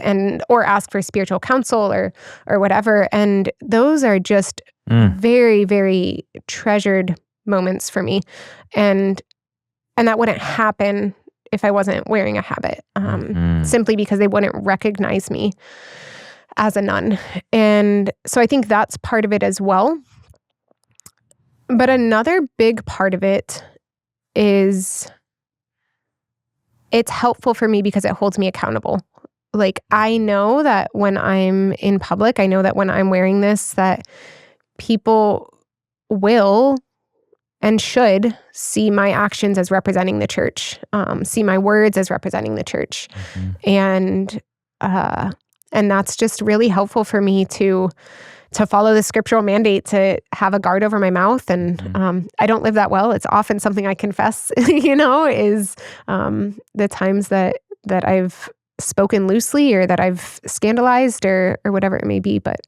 or ask for spiritual counsel or whatever. And those are just very, very treasured moments for me. And that wouldn't happen if I wasn't wearing a habit, simply because they wouldn't recognize me as a nun. And so I think that's part of it as well. But another big part of it is it's helpful for me because it holds me accountable. Like, I know that when I'm in public, I know that when I'm wearing this, that people will and should see my actions as representing the church, see my words as representing the church. And that's just really helpful for me to follow the scriptural mandate to have a guard over my mouth. And I don't live that well. It's often something I confess, is the times that I've spoken loosely or that I've scandalized or whatever it may be. But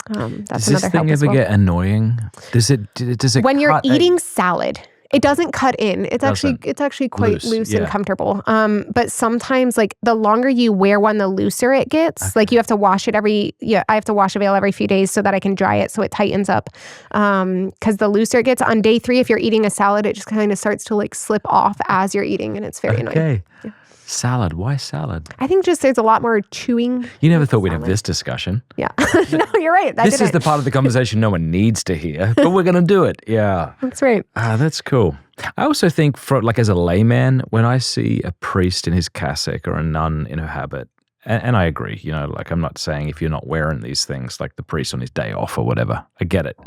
that's another help as well. Does this thing ever get annoying? Does it when you're eating salad? It doesn't cut in. It's actually quite loose and comfortable. But sometimes, like, the longer you wear one, the looser it gets. Okay. Like, you have to wash it I have to wash a veil every few days so that I can dry it so it tightens up. Because the looser it gets on day 3, if you're eating a salad, it just kind of starts to like slip off as you're eating, and it's very annoying. Yeah. Salad. Why salad? I think just there's a lot more chewing. You never thought we'd have this discussion. Yeah. No, you're right. This is the part of the conversation no one needs to hear, but we're going to do it. Yeah. That's right. That's cool. I also think, as a layman, when I see a priest in his cassock or a nun in her habit, and I agree, I'm not saying if you're not wearing these things, like the priest on his day off or whatever, I get it.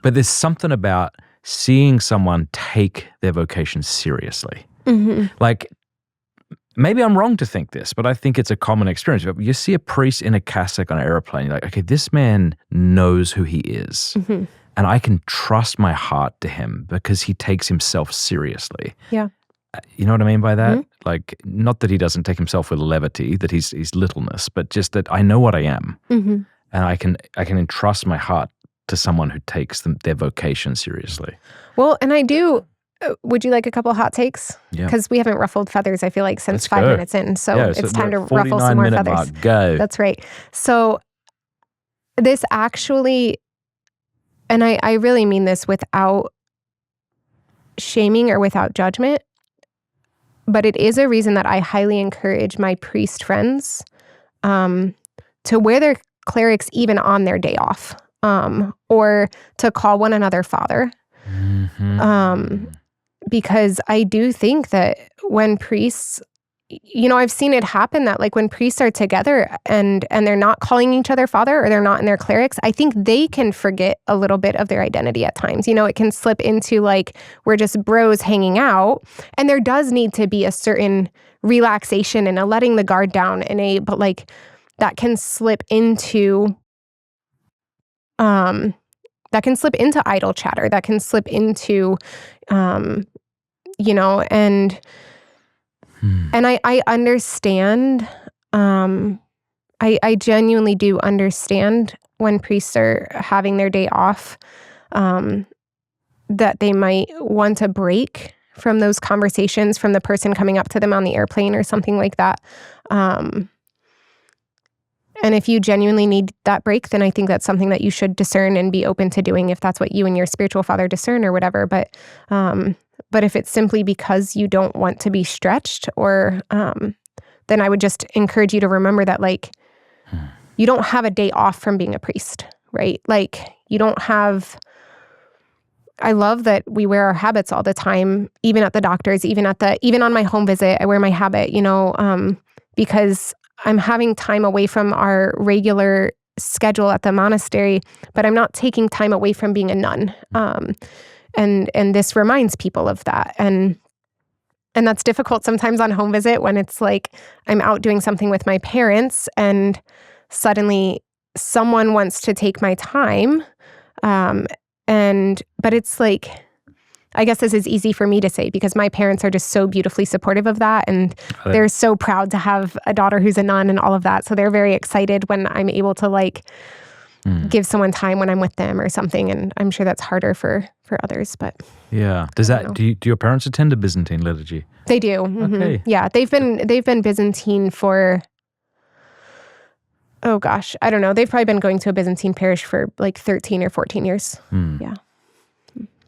But there's something about seeing someone take their vocation seriously. Like, maybe I'm wrong to think this, but I think it's a common experience. You see a priest in a cassock on an airplane, you're like, okay, this man knows who he is. And I can trust my heart to him because he takes himself seriously. Yeah. You know what I mean by that? Like, not that he doesn't take himself with levity, that he's littleness, but just that I know what I am. And I can entrust my heart to someone who takes their vocation seriously. Well, and I do. Would you like a couple hot takes? Yeah. Because we haven't ruffled feathers, I feel like, since 5 minutes in. So it's time to ruffle some more feathers. Mark, go. That's right. So this actually, and I really mean this without shaming or without judgment, but it is a reason that I highly encourage my priest friends to wear their clerics even on their day off. or to call one another Father. Because I do think that when priests, I've seen it happen that like when priests are together and they're not calling each other Father, or they're not in their clerics, I think they can forget a little bit of their identity at times. It can slip into like, we're just bros hanging out, and there does need to be a certain relaxation and a letting the guard down but like that can slip into idle chatter, that can slip into and I understand, I genuinely do understand when priests are having their day off, that they might want a break from those conversations, from the person coming up to them on the airplane or something like that. And if you genuinely need that break, then I think that's something that you should discern and be open to doing if that's what you and your spiritual father discern or whatever. But if it's simply because you don't want to be stretched, or then I would just encourage you to remember that like you don't have a day off from being a priest, right? Like you don't have. I love that we wear our habits all the time, even at the doctor's, even on my home visit, I wear my habit, because I'm having time away from our regular schedule at the monastery, but I'm not taking time away from being a nun. And this reminds people of that. And that's difficult sometimes on home visit when it's like I'm out doing something with my parents and suddenly someone wants to take my time. But it's like, I guess this is easy for me to say because my parents are just so beautifully supportive of that. And they're so proud to have a daughter who's a nun and all of that. So they're very excited when I'm able to like give someone time when I'm with them or something. And I'm sure that's harder for others, but yeah. Do your parents attend a Byzantine liturgy? They do. Mm-hmm. Okay. Yeah. They've been Byzantine for, oh gosh, I don't know. They've probably been going to a Byzantine parish for like 13 or 14 years. Yeah.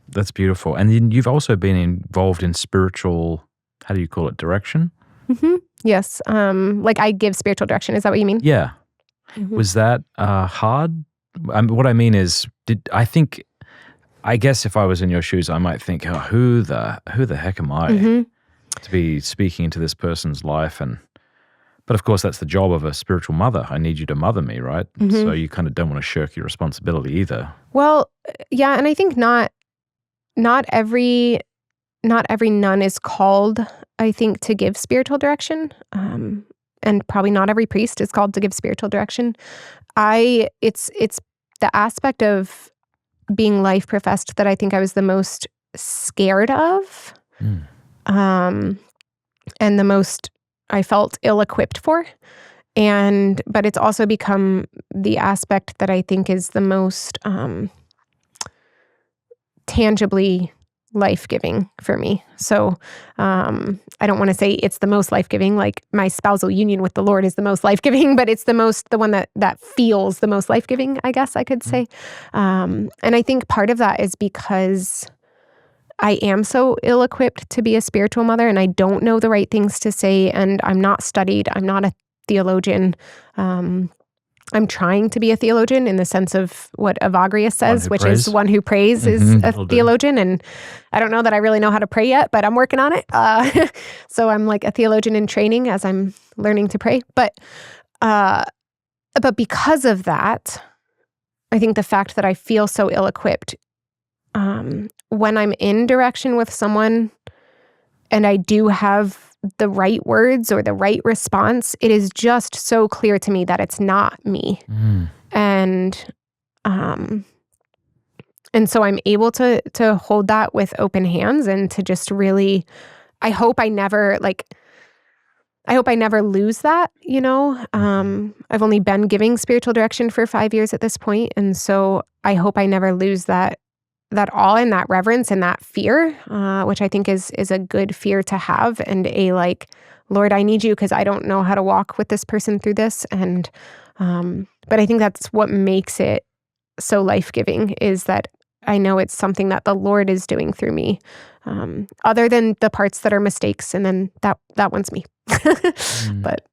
That's beautiful. And then you've also been involved in spiritual, how do you call it, direction? Mm-hmm. Yes. Like I give spiritual direction. Is that what you mean? Yeah. Mm-hmm. Was that hard? What I mean is, I guess if I was in your shoes, I might think, oh, who the heck am I to be speaking into this person's life? But of course, that's the job of a spiritual mother. I need you to mother me, right? So you kind of don't want to shirk your responsibility either. Well, yeah, and I think not every nun is called, I think, to give spiritual direction. And probably not every priest is called to give spiritual direction. It's the aspect of being life professed that I think I was the most scared of. And the most I felt ill-equipped for. But it's also become the aspect that I think is the most tangibly life-giving for me. So I don't want to say it's the most life-giving, like my spousal union with the Lord is the most life-giving, but it's the one that feels the most life-giving, I guess I could say. And I think part of that is because I am so ill-equipped to be a spiritual mother, and I don't know the right things to say, and I'm not studied. I'm not a theologian. I'm trying to be a theologian in the sense of what Evagrius says, which is one who prays is a theologian. And I don't know that I really know how to pray yet, but I'm working on it. So I'm like a theologian in training as I'm learning to pray. But because of that, I think the fact that I feel so ill-equipped, when I'm in direction with someone and I do have the right words or the right response, it is just so clear to me that it's not me. And so I'm able to hold that with open hands and to just really, I hope I never lose that, I've only been giving spiritual direction for 5 years at this point. And so I hope I never lose that awe and that reverence and that fear, which I think is a good fear to have, and a like, Lord, I need you because I don't know how to walk with this person through this. And but I think that's what makes it so life-giving, is that I know it's something that the Lord is doing through me, other than the parts that are mistakes, and then that one's me. But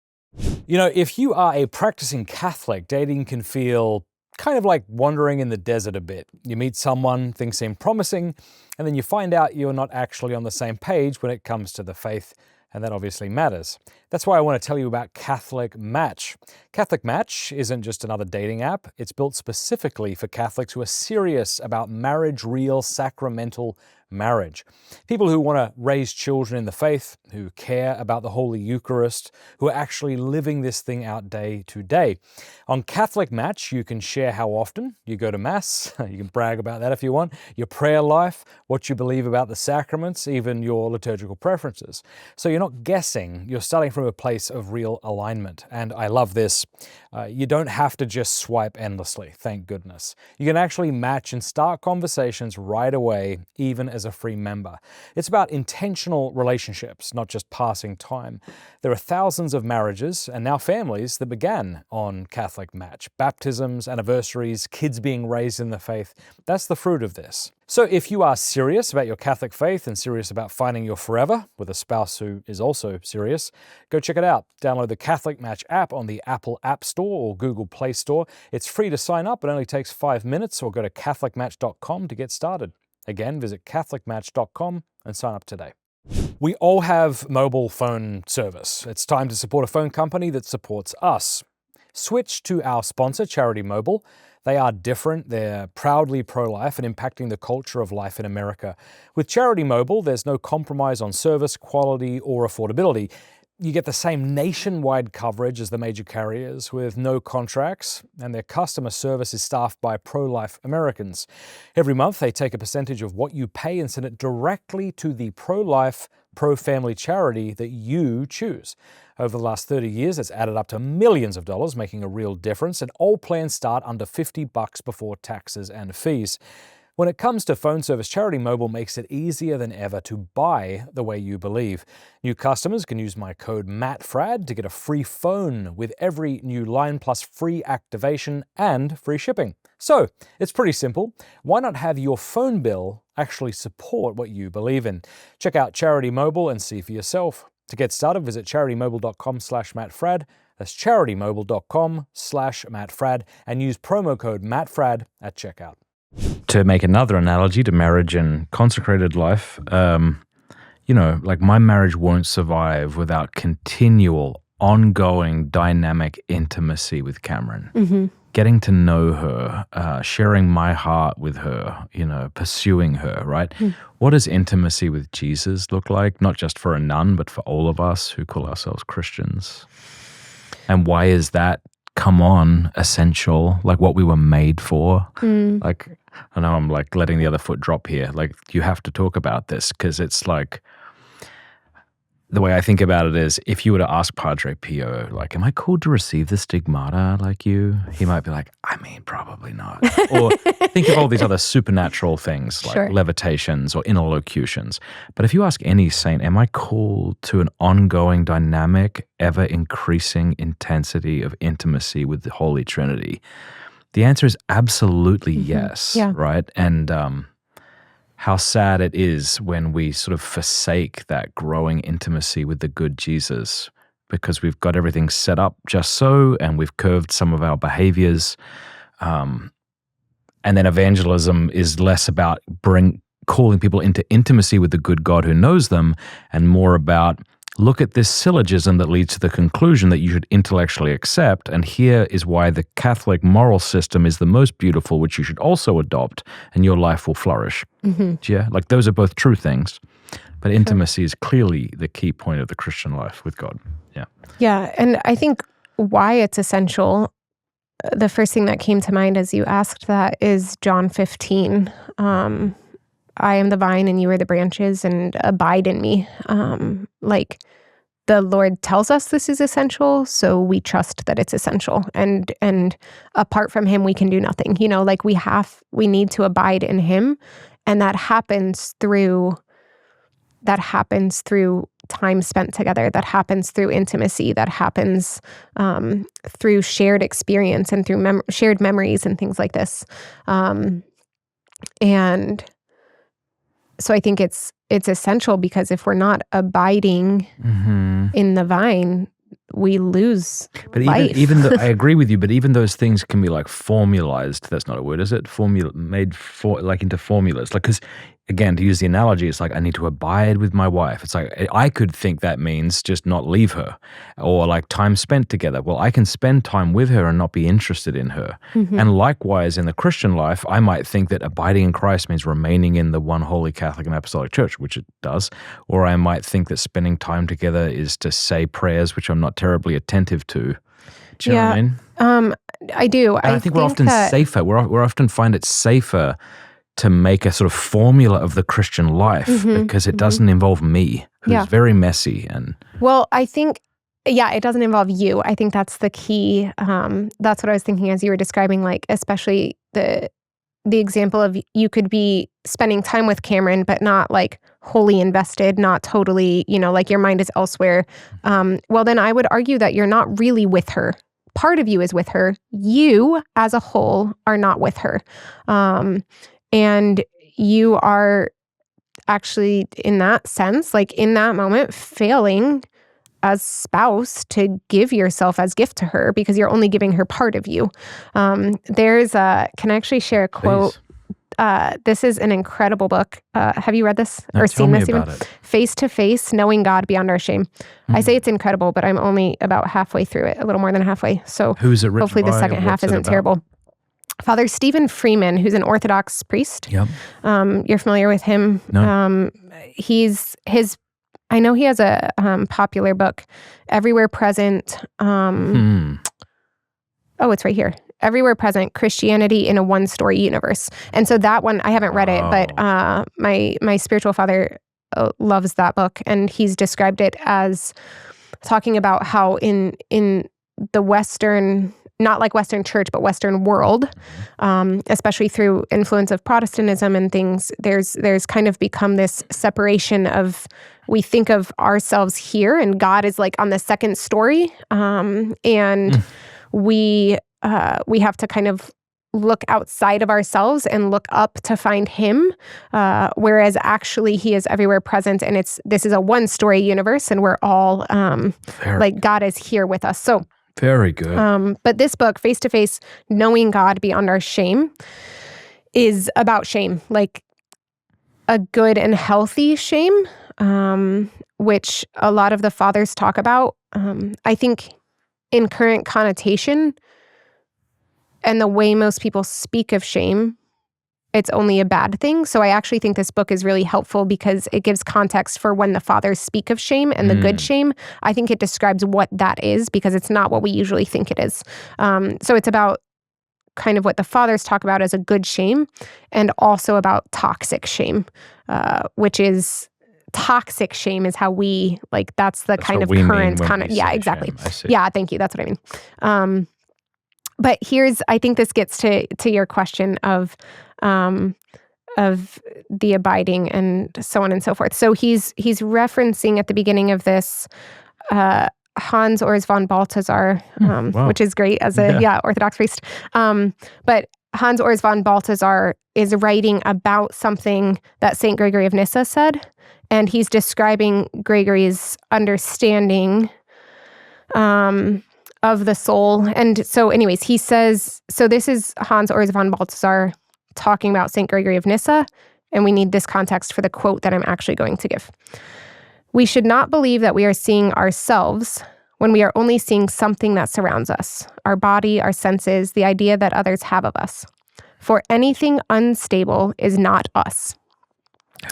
if you are a practicing Catholic, dating can feel kind of like wandering in the desert a bit. You meet someone, things seem promising, and then you find out you're not actually on the same page when it comes to the faith, and that obviously matters. That's why I want to tell you about Catholic Match. Catholic Match isn't just another dating app. It's built specifically for Catholics who are serious about marriage, real sacramental marriage. People who want to raise children in the faith, who care about the Holy Eucharist, who are actually living this thing out day to day. On Catholic Match, you can share how often you go to Mass. You can brag about that if you want. Your prayer life, what you believe about the sacraments, even your liturgical preferences. So you're not guessing, you're starting from a place of real alignment. And I love this. You don't have to just swipe endlessly, thank goodness. You can actually match and start conversations right away, even as a free member. It's about intentional relationships, not just passing time. There are thousands of marriages and now families that began on Catholic Match. Baptisms, anniversaries, kids being raised in the faith. That's the fruit of this. So if you are serious about your Catholic faith and serious about finding your forever with a spouse who is also serious, go check it out. Download the Catholic Match app on the Apple App Store or Google Play Store. It's free to sign up. It only takes 5 minutes, or go to catholicmatch.com to get started. Again, visit catholicmatch.com and sign up today. We all have mobile phone service. It's time to support a phone company that supports us. Switch to our sponsor, Charity Mobile. They are different, they're proudly pro-life and impacting the culture of life in America. With Charity Mobile, there's no compromise on service, quality, or affordability. You get the same nationwide coverage as the major carriers with no contracts, and their customer service is staffed by pro-life Americans. Every month, they take a percentage of what you pay and send it directly to the pro-life, pro-family charity that you choose. Over the last 30 years, it's added up to millions of dollars, making a real difference, and all plans start under $50 before taxes and fees. When it comes to phone service, Charity Mobile makes it easier than ever to buy the way you believe. New customers can use my code MATTFRAD to get a free phone with every new line, plus free activation and free shipping. So, it's pretty simple. Why not have your phone bill actually support what you believe in? Check out Charity Mobile and see for yourself. To get started, visit CharityMobile.com/MattFrad. That's CharityMobile.com/MattFrad and use promo code MattFrad at checkout. To make another analogy to marriage and consecrated life, like my marriage won't survive without continual, ongoing, dynamic intimacy with Cameron. Mm-hmm. Getting to know her, sharing my heart with her, pursuing her, right? Mm. What does intimacy with Jesus look like? Not just for a nun, but for all of us who call ourselves Christians. And why is that, come on, essential, like what we were made for? Like, I know I'm like letting the other foot drop here. Like, you have to talk about this, because it's like, the way I think about it is, if you were to ask Padre Pio, like, am I called to receive the stigmata like you? He might be like, I mean, probably not. Or think of all these other supernatural things like levitations or interlocutions. But if you ask any saint, am I called to an ongoing, dynamic, ever-increasing intensity of intimacy with the Holy Trinity? The answer is absolutely yes, right? And how sad it is when we sort of forsake that growing intimacy with the good Jesus, because we've got everything set up just so, and we've curved some of our behaviors. And then evangelism is less about calling people into intimacy with the good God who knows them, and more about, look at this syllogism that leads to the conclusion that you should intellectually accept, and here is why the Catholic moral system is the most beautiful, which you should also adopt, and your life will flourish. Mm-hmm. Yeah, like those are both true things, but intimacy is clearly the key point of the Christian life with God. Yeah. Yeah, and I think why it's essential, the first thing that came to mind as you asked that is John 15. I am the vine and you are the branches, and abide in me. Like, the Lord tells us this is essential, so we trust that it's essential. And apart from him, we can do nothing. Like we need to abide in him, and that happens through time spent together. That happens through intimacy. That happens through shared experience and through shared memories and things like this. And so I think it's essential, because if we're not abiding in the vine, we lose But life. even though I agree with you, but even those things can be like formalized. That's not a word, is it? Made into formulas. Like, because again, to use the analogy, it's like I need to abide with my wife. It's like I could think that means just not leave her, or like time spent together. Well, I can spend time with her and not be interested in her. And likewise, in the Christian life, I might think that abiding in Christ means remaining in the one holy Catholic and Apostolic Church, which it does. Or I might think that spending time together is to say prayers, which I'm not terribly attentive to. Do you know what I mean? I do. And I think we're often safer. We're often find it safer to make a sort of formula of the Christian life because it doesn't involve me, who's very messy. Well, I think, it doesn't involve you. I think that's the key. That's what I was thinking as you were describing, like, especially the example of you could be spending time with Cameron, but not like wholly invested, not totally, like your mind is elsewhere. Well, then I would argue that you're not really with her. Part of you is with her. You as a whole are not with her. And you are actually, in that sense, like in that moment, failing as spouse to give yourself as gift to her because you're only giving her part of you. Can I actually share a quote? This is an incredible book. Have you read this or seen this even? Face to Face, Knowing God Beyond Our Shame. I say it's incredible, but I'm only about halfway through it, a little more than halfway. So who's it written hopefully the by, second half isn't terrible. Father Stephen Freeman, who's an Orthodox priest. Yep. You're familiar with him. No. I know he has a popular book, Everywhere Present. Oh, it's right here. Everywhere Present, Christianity in a One-Story Universe. And so that one, I haven't read it, but my spiritual father loves that book. And he's described it as talking about how in the Western, not like Western church, but Western world, especially through influence of Protestantism and things, there's kind of become this separation of, we think of ourselves here and God is like on the second story. We have to kind of look outside of ourselves and look up to find him, whereas actually he is everywhere present, and this is a one-story universe, and we're all like God is here with us. So very good. But this book, Face to Face, Knowing God Beyond Our Shame, is about shame, like a good and healthy shame, which a lot of the fathers talk about. I think in current connotation and the way most people speak of shame, it's only a bad thing. So I actually think this book is really helpful because it gives context for when the fathers speak of shame and the good shame. I think it describes what that is because it's not what we usually think it is. So it's about kind of what the fathers talk about as a good shame and also about toxic shame, which is toxic shame is how we, like, that's kind of current kind of, yeah, exactly. Yeah, thank you. That's what I mean. But I think this gets to your question of the abiding and so on and so forth. So he's referencing at the beginning of this Hans Urs von Balthasar, which is great as a Orthodox priest. But Hans Urs von Balthasar is writing about something that Saint Gregory of Nyssa said, and he's describing Gregory's understanding of the soul. And so anyways, he says, so this is Hans Urs von Balthasar talking about St. Gregory of Nyssa, and we need this context for the quote that I'm actually going to give. We should not believe that we are seeing ourselves when we are only seeing something that surrounds us, our body, our senses, the idea that others have of us. For anything unstable is not us.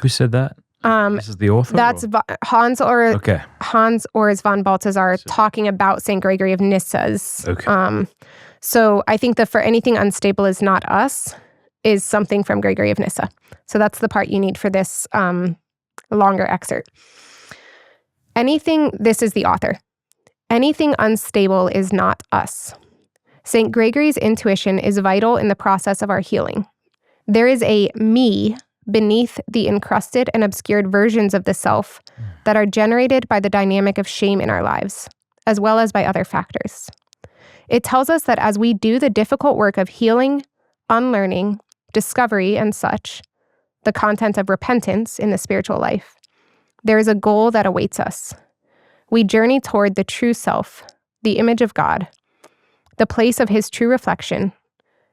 Who said that? This is the author? That's Hans Urs von Balthasar talking about St. Gregory of Nyssa's. Okay. So I think the for anything unstable is not us is something from Gregory of Nyssa. So that's the part you need for this longer excerpt. This is the author. Anything unstable is not us. St. Gregory's intuition is vital in the process of our healing. There is a me beneath the encrusted and obscured versions of the self that are generated by the dynamic of shame in our lives, as well as by other factors. It tells us that as we do the difficult work of healing, unlearning, discovery, and such, the content of repentance in the spiritual life, there is a goal that awaits us. We journey toward the true self, the image of God, the place of his true reflection,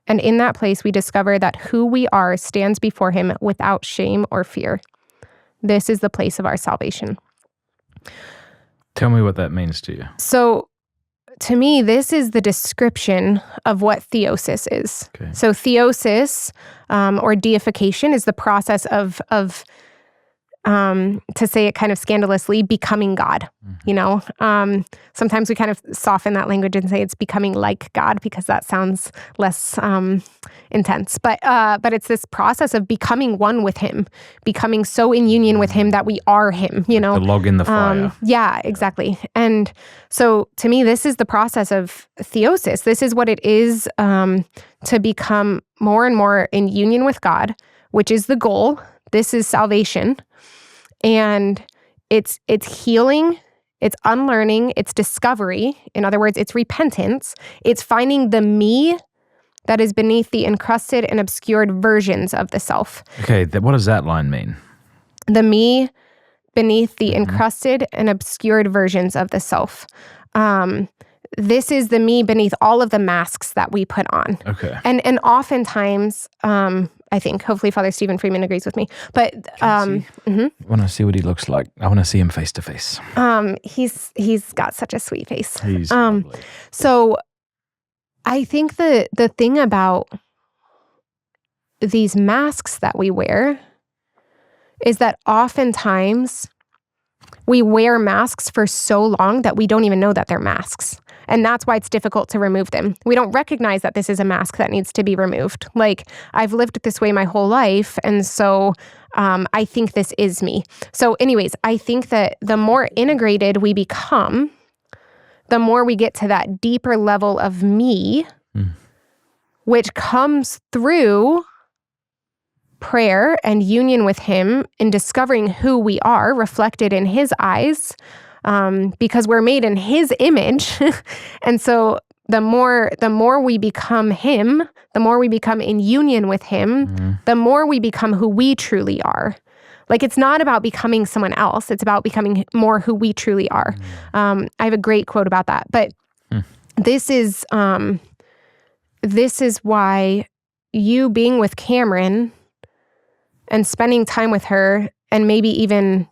and in that place we discover that who we are stands before him without shame or fear. This is the place of our salvation. Tell me what that means to you. So, to me, this is the description of what theosis is. Okay. So theosis, or deification, is the process of to say it kind of scandalously, becoming God. You know, sometimes we kind of soften that language and say it's becoming like God because that sounds less intense. But it's this process of becoming one with him, becoming so in union with him that we are him, you know. The log in the fire. Yeah, exactly. And so to me, this is the process of theosis. This is what it is to become more and more in union with God, which is the goal. This is salvation. And it's healing, it's unlearning, it's discovery. In other words, it's repentance. It's finding the me that is beneath the encrusted and obscured versions of the self. Okay, what does that line mean? The me beneath the encrusted and obscured versions of the self. This is the me beneath all of the masks that we put on. Okay. And oftentimes, I think, hopefully Father Stephen Freeman agrees with me, but I want to see what he looks like. I want to see him face to face. He's got such a sweet face. He's lovely. So I think the thing about these masks that we wear is that oftentimes we wear masks for so long that we don't even know that they're masks. And that's why it's difficult to remove them. We don't recognize that this is a mask that needs to be removed. Like, I've lived this way my whole life, and so I think this is me. So anyways, I think that the more integrated we become, the more we get to that deeper level of me, which comes through prayer and union with him in discovering who we are reflected in his eyes, because we're made in his image. And so the more we become him, the more we become in union with him, the more we become who we truly are. Like, it's not about becoming someone else. It's about becoming more who we truly are. I have a great quote about that. But this is why you being with Cameron and spending time with her and maybe even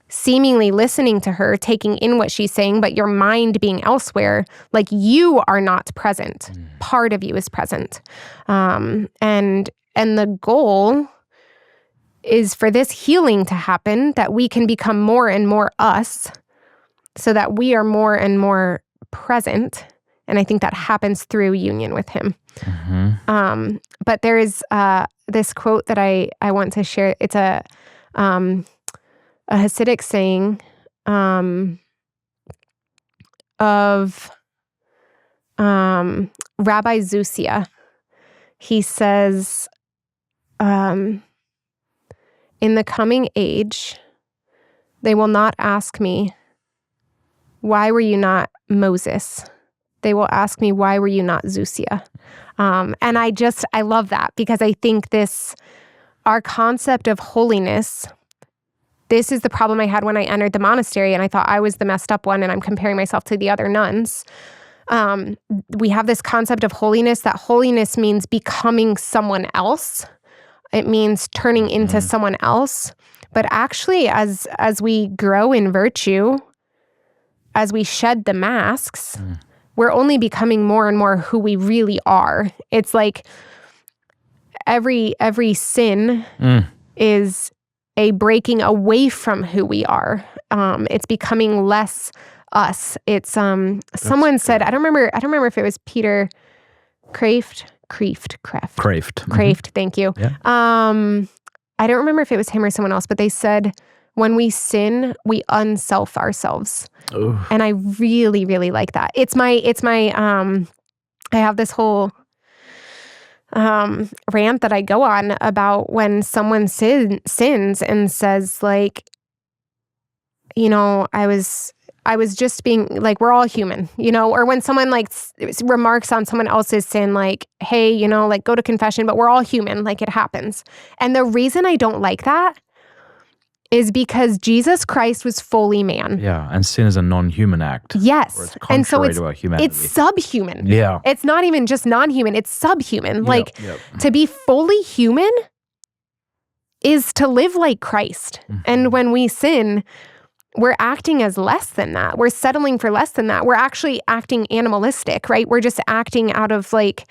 seemingly listening to her, taking in what she's saying, but your mind being elsewhere, like, you are not present. Part of you is present. And the goal is for this healing to happen, that we can become more and more us, so that we are more and more present. And I think that happens through union with him. But there is this quote that I want to share. It's a Hasidic saying of Rabbi Zusia. He says, in the coming age, they will not ask me, why were you not Moses? They will ask me, why were you not Zusia? And I love that, because I think our concept of holiness, this is the problem I had when I entered the monastery and I thought I was the messed up one and I'm comparing myself to the other nuns. We have this concept of holiness, that holiness means becoming someone else. It means turning into someone else. But actually, as we grow in virtue, as we shed the masks, we're only becoming more and more who we really are. It's like every sin is a breaking away from who we are. It's becoming less us. It's someone said, I don't remember if it was Peter Kraft. Thank you. Yeah. I don't remember if it was him or someone else, but they said, when we sin, we unself ourselves. Ooh. And I really, really like that. It's my I have this whole rant that I go on about when someone sins and says, like, you know, I was just being, like, we're all human, you know, or when someone like remarks on someone else's sin, like, hey, you know, like, go to confession, but we're all human, like, it happens. And the reason I don't like that is because Jesus Christ was fully man. Yeah, and sin is a non-human act. Yes. Or it's contrary to our humanity. It's subhuman. Yeah. It's not even just non-human, it's subhuman. Yep. To be fully human is to live like Christ. And when we sin, we're acting as less than that. We're settling for less than that. We're actually acting animalistic, right? We're just acting out of it's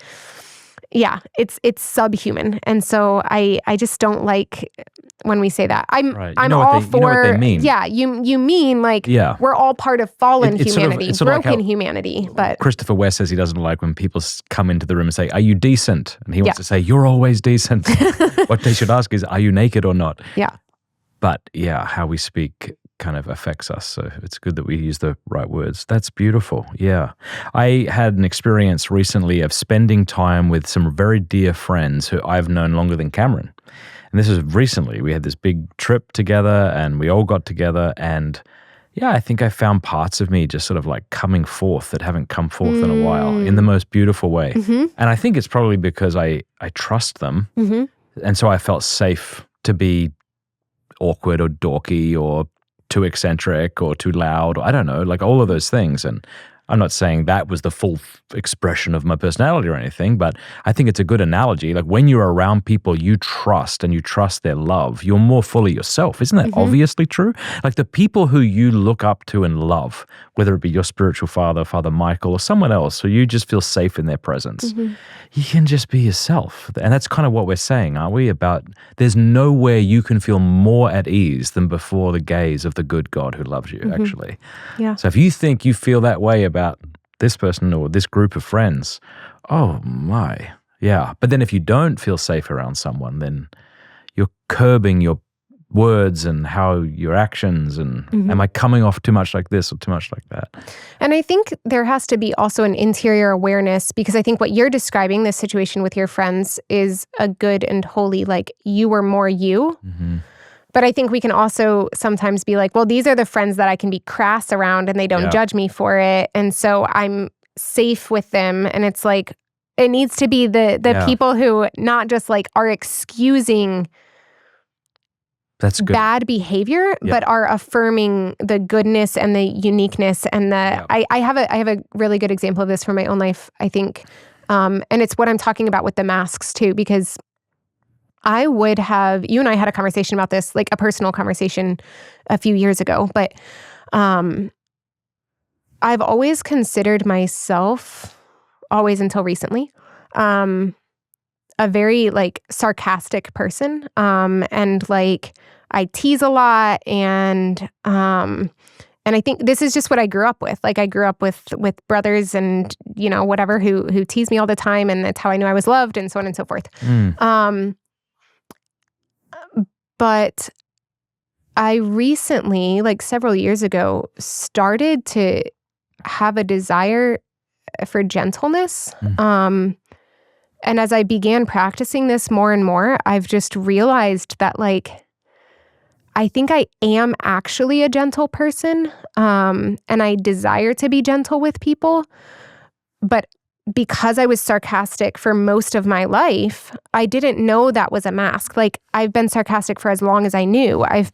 subhuman. And so I just don't like when we say that. I'm all for, you know what they mean. Yeah, you mean we're all part of fallen humanity, broken humanity. But Christopher West says he doesn't like when people come into the room and say, "Are you decent?" And he wants to say, "You're always decent." What they should ask is, "Are you naked or not?" Yeah. But how we speak kind of affects us. So it's good that we use the right words. That's beautiful. Yeah. I had an experience recently of spending time with some very dear friends who I've known longer than Cameron. And this was recently. We had this big trip together and we all got together, and I think I found parts of me just sort of like coming forth that haven't come forth in a while in the most beautiful way. And I think it's probably because I trust them. And so I felt safe to be awkward or dorky or too eccentric or too loud, or I don't know, like all of those things. And I'm not saying that was the full expression of my personality or anything, but I think it's a good analogy. Like when you're around people you trust and you trust their love, you're more fully yourself. Isn't that obviously true? Like the people who you look up to and love, whether it be your spiritual father, Father Michael, or someone else who you just feel safe in their presence, you can just be yourself. And that's kind of what we're saying, aren't we? About there's nowhere you can feel more at ease than before the gaze of the good God who loves you, actually. Yeah. So if you think you feel that way about this person or this group of friends, oh my, yeah. But then if you don't feel safe around someone, then you're curbing your words and how your actions and am I coming off too much like this or too much like that? And I think there has to be also an interior awareness, because I think what you're describing, this situation with your friends, is a good and holy, like you were more you. But I think we can also sometimes be like, well, these are the friends that I can be crass around and they don't judge me for it. And so I'm safe with them. And it's like, it needs to be the people who not just like are excusing bad behavior, but are affirming the goodness and the uniqueness and the. I have a really good example of this from my own life, I think, and it's what I'm talking about with the masks too, because I would have, you and I had a conversation about this, like a personal conversation a few years ago, but I've always considered myself, always until recently, a very like sarcastic person, and like I tease a lot, and I think this is just what I grew up with. Like I grew up with brothers and whatever who tease me all the time, and that's how I knew I was loved, and so on and so forth. But I recently, like several years ago, started to have a desire for gentleness. And as I began practicing this more and more, I've just realized that like, I think I am actually a gentle person. And I desire to be gentle with people. But because I was sarcastic for most of my life, I didn't know that was a mask. Like I've been sarcastic for as long as I knew. I've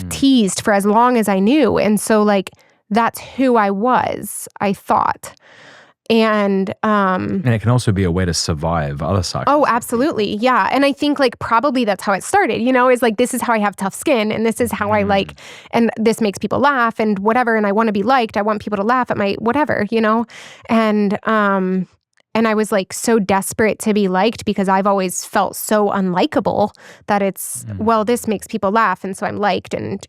teased for as long as I knew. And so like, that's who I was, I thought. And it can also be a way to survive other sarcasm. Oh, absolutely. Yeah. And I think like probably that's how it started, is like, this is how I have tough skin, and this is how I like, and this makes people laugh and whatever. And I want to be liked. I want people to laugh at my whatever, and I was like so desperate to be liked because I've always felt so unlikable that it's, well, this makes people laugh. And so I'm liked and,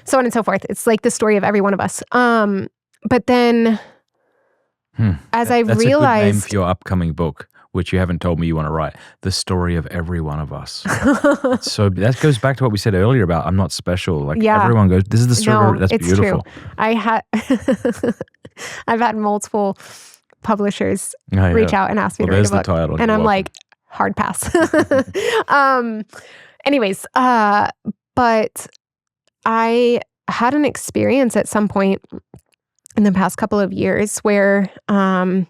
so on and so forth. It's like the story of every one of us. But then as I realized, a good name for your upcoming book, which you haven't told me you want to write, The Story of Every One of Us. So that goes back to what we said earlier about I'm not special. Like everyone goes, this is the story. That's it's beautiful. True. I've had multiple publishers reach out and ask me to write a book. Title. And I'm like, hard pass. Anyways, but I had an experience at some point in the past couple of years where I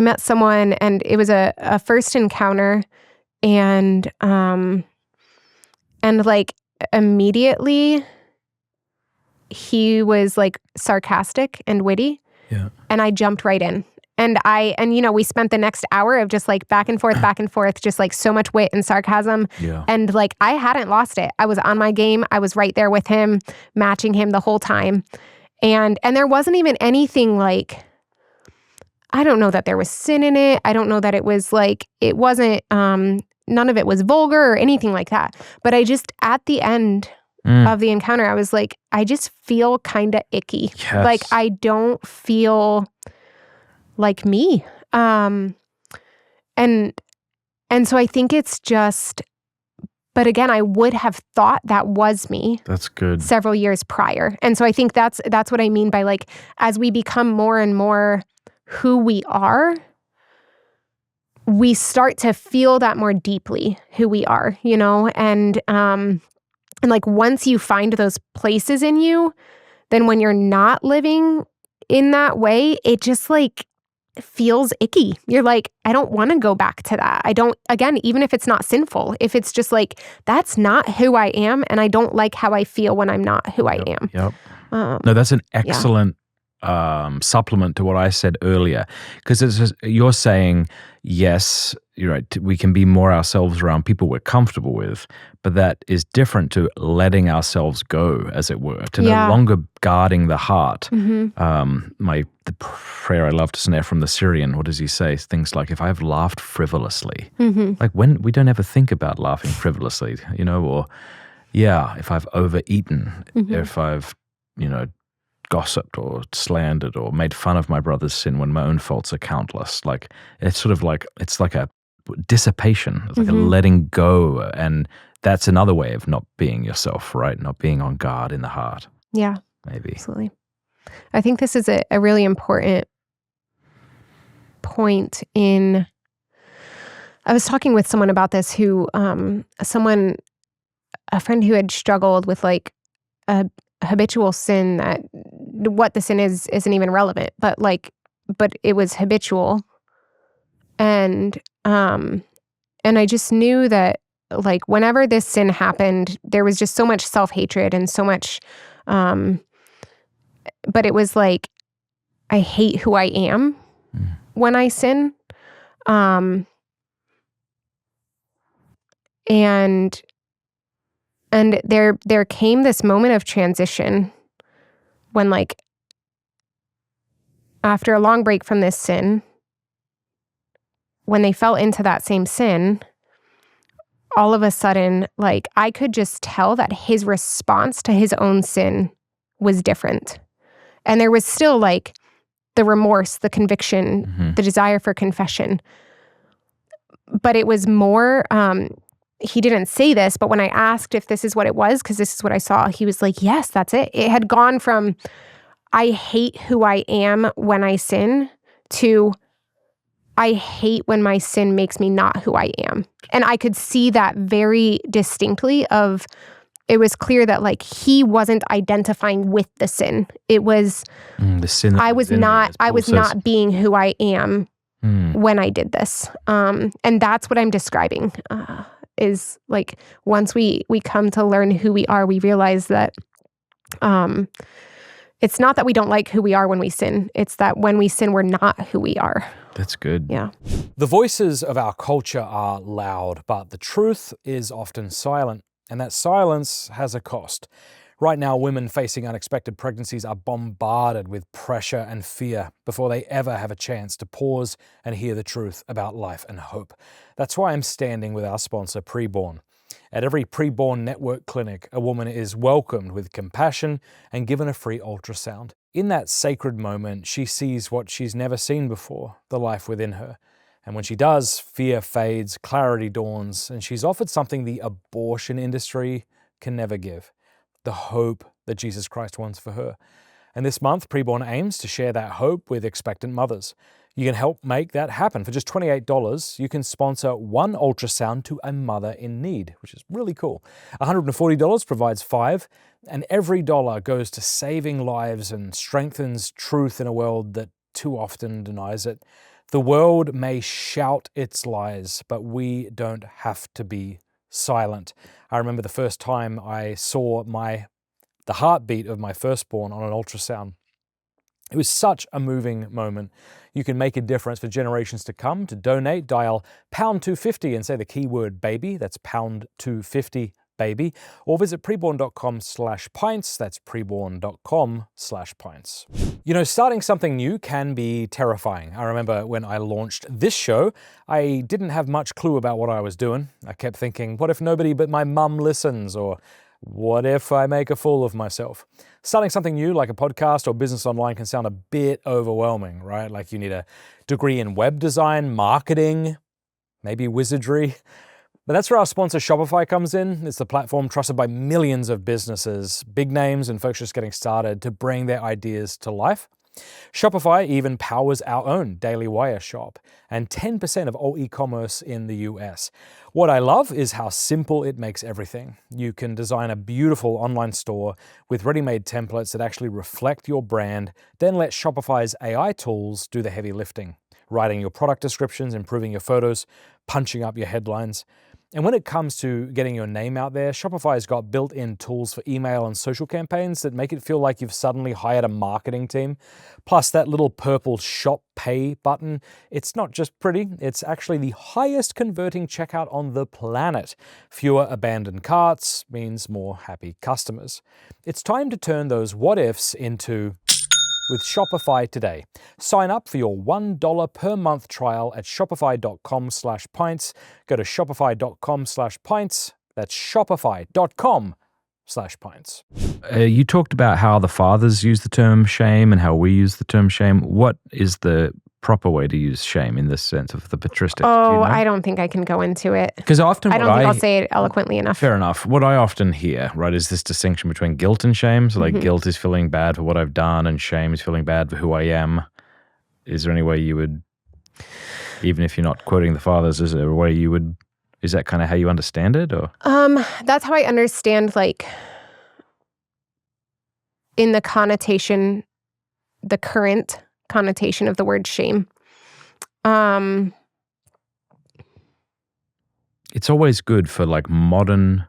met someone, and it was a first encounter, and like immediately he was like sarcastic and witty. Yeah. And I jumped right in. And we spent the next hour of just like back and forth, just like so much wit and sarcasm. Yeah. And like, I hadn't lost it. I was on my game. I was right there with him, matching him the whole time. And there wasn't even anything like, I don't know that there was sin in it. I don't know that it was like, it wasn't, none of it was vulgar or anything like that. But I just, at the end of the encounter, I was like, I just feel kind of icky. Yes. Like, I don't feel like me. And so I think it's just, but again, I would have thought that was me. That's good. Several years prior. And so I think that's what I mean by like, as we become more and more who we are, we start to feel that more deeply who we are, and like once you find those places in you, then when you're not living in that way, it just like feels icky. You're like, I don't want to go back to that. I don't, again, even if it's not sinful, if it's just like, that's not who I am, and I don't like how I feel when I'm not who I am. Yep. No, that's an excellent supplement to what I said earlier, because you're saying, yes, you're right, we can be more ourselves around people we're comfortable with, but that is different to letting ourselves go, as it were, to no longer guarding the heart. The prayer I love to snare from the Syrian, what does he say? Things like, if I've laughed frivolously, like when we don't ever think about laughing frivolously, or if I've overeaten, if I've, gossiped or slandered or made fun of my brother's sin when my own faults are countless. Like, it's sort of like, it's like a dissipation. It's like a letting go. And that's another way of not being yourself, right? Not being on guard in the heart. Yeah. Maybe. Absolutely. I think this is a really important point in, I was talking with someone about this who, a friend who had struggled with like a habitual sin, that what the sin isn't even relevant, but it was habitual. And I just knew that like whenever this sin happened, there was just so much self-hatred and so much, but it was like, I hate who I am when I sin. And there came this moment of transition when, like, after a long break from this sin, when they fell into that same sin, all of a sudden, like, I could just tell that his response to his own sin was different. And there was still, like, the remorse, the conviction, the desire for confession. But it was more, he didn't say this, but when I asked if this is what it was, because this is what I saw, he was like, yes, that's it. It had gone from, I hate who I am when I sin, to I hate when my sin makes me not who I am. And I could see that very distinctly of, it was clear that like he wasn't identifying with the sin. It was the sin. I was not being who I am when I did this. And that's what I'm describing. Is like once we come to learn who we are, we realize that it's not that we don't like who we are when we sin. It's that when we sin, we're not who we are. That's good. Yeah. The voices of our culture are loud, but the truth is often silent, and that silence has a cost. Right now, women facing unexpected pregnancies are bombarded with pressure and fear before they ever have a chance to pause and hear the truth about life and hope. That's why I'm standing with our sponsor, Preborn. At every Preborn network clinic, a woman is welcomed with compassion and given a free ultrasound. In that sacred moment, she sees what she's never seen before, the life within her. And when she does, fear fades, clarity dawns, and she's offered something the abortion industry can never give: the hope that Jesus Christ wants for her. And this month, Preborn aims to share that hope with expectant mothers. You can help make that happen. For just $28, you can sponsor one ultrasound to a mother in need, which is really cool. $140 provides 5, and every dollar goes to saving lives and strengthens truth in a world that too often denies it. The world may shout its lies, but we don't have to be silent. I remember the first time I saw the heartbeat of my firstborn on an ultrasound. It was such a moving moment. You can make a difference for generations to come. To donate, dial #250 and say the keyword baby. That's #250 baby. Or visit preborn.com/pints. That's preborn.com/pints. You know, starting something new can be terrifying. I remember when I launched this show, I didn't have much clue about what I was doing. I kept thinking, what if nobody but my mum listens? Or what if I make a fool of myself? Starting something new like a podcast or business online can sound a bit overwhelming, right? Like you need a degree in web design, marketing, maybe wizardry. But that's where our sponsor Shopify comes in. It's the platform trusted by millions of businesses, big names and folks just getting started to bring their ideas to life. Shopify even powers our own Daily Wire shop and 10% of all e-commerce in the US. What I love is how simple it makes everything. You can design a beautiful online store with ready-made templates that actually reflect your brand, then let Shopify's AI tools do the heavy lifting, writing your product descriptions, improving your photos, punching up your headlines. And when it comes to getting your name out there, Shopify's got built-in tools for email and social campaigns that make it feel like you've suddenly hired a marketing team. Plus that little purple shop pay button, it's not just pretty, it's actually the highest converting checkout on the planet. Fewer abandoned carts means more happy customers. It's time to turn those what ifs into with Shopify today. Sign up for your $1 per month trial at shopify.com/pints. Go to shopify.com/pints. That's shopify.com/pints. You talked about how the fathers use the term shame and how we use the term shame. What is the proper way to use shame in this sense of the patristics? Oh, I don't think I can go into it. Because often I don't think I'll say it eloquently enough. Fair enough. What I often hear, right, is this distinction between guilt and shame. So like guilt is feeling bad for what I've done and shame is feeling bad for who I am. Is there any way you would, even if you're not quoting the fathers, is there a way you would, is that kind of how you understand it? Or that's how I understand, like, in the connotation, the current connotation of the word shame. It's always good for like modern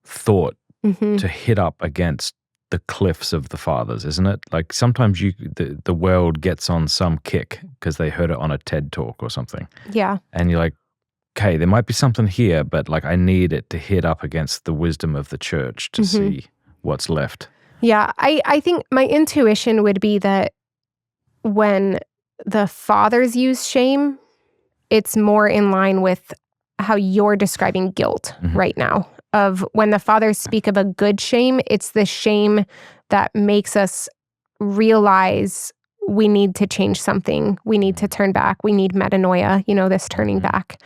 thought to hit up against the cliffs of the fathers, isn't it? Like sometimes the world gets on some kick because they heard it on a TED talk or something. Yeah. And you're like, okay, there might be something here, but like I need it to hit up against the wisdom of the church to see what's left. Yeah, I think my intuition would be that when the fathers use shame, it's more in line with how you're describing guilt right now. Of when the fathers speak of a good shame, it's the shame that makes us realize we need to change something. We need to turn back. We need metanoia, this turning back.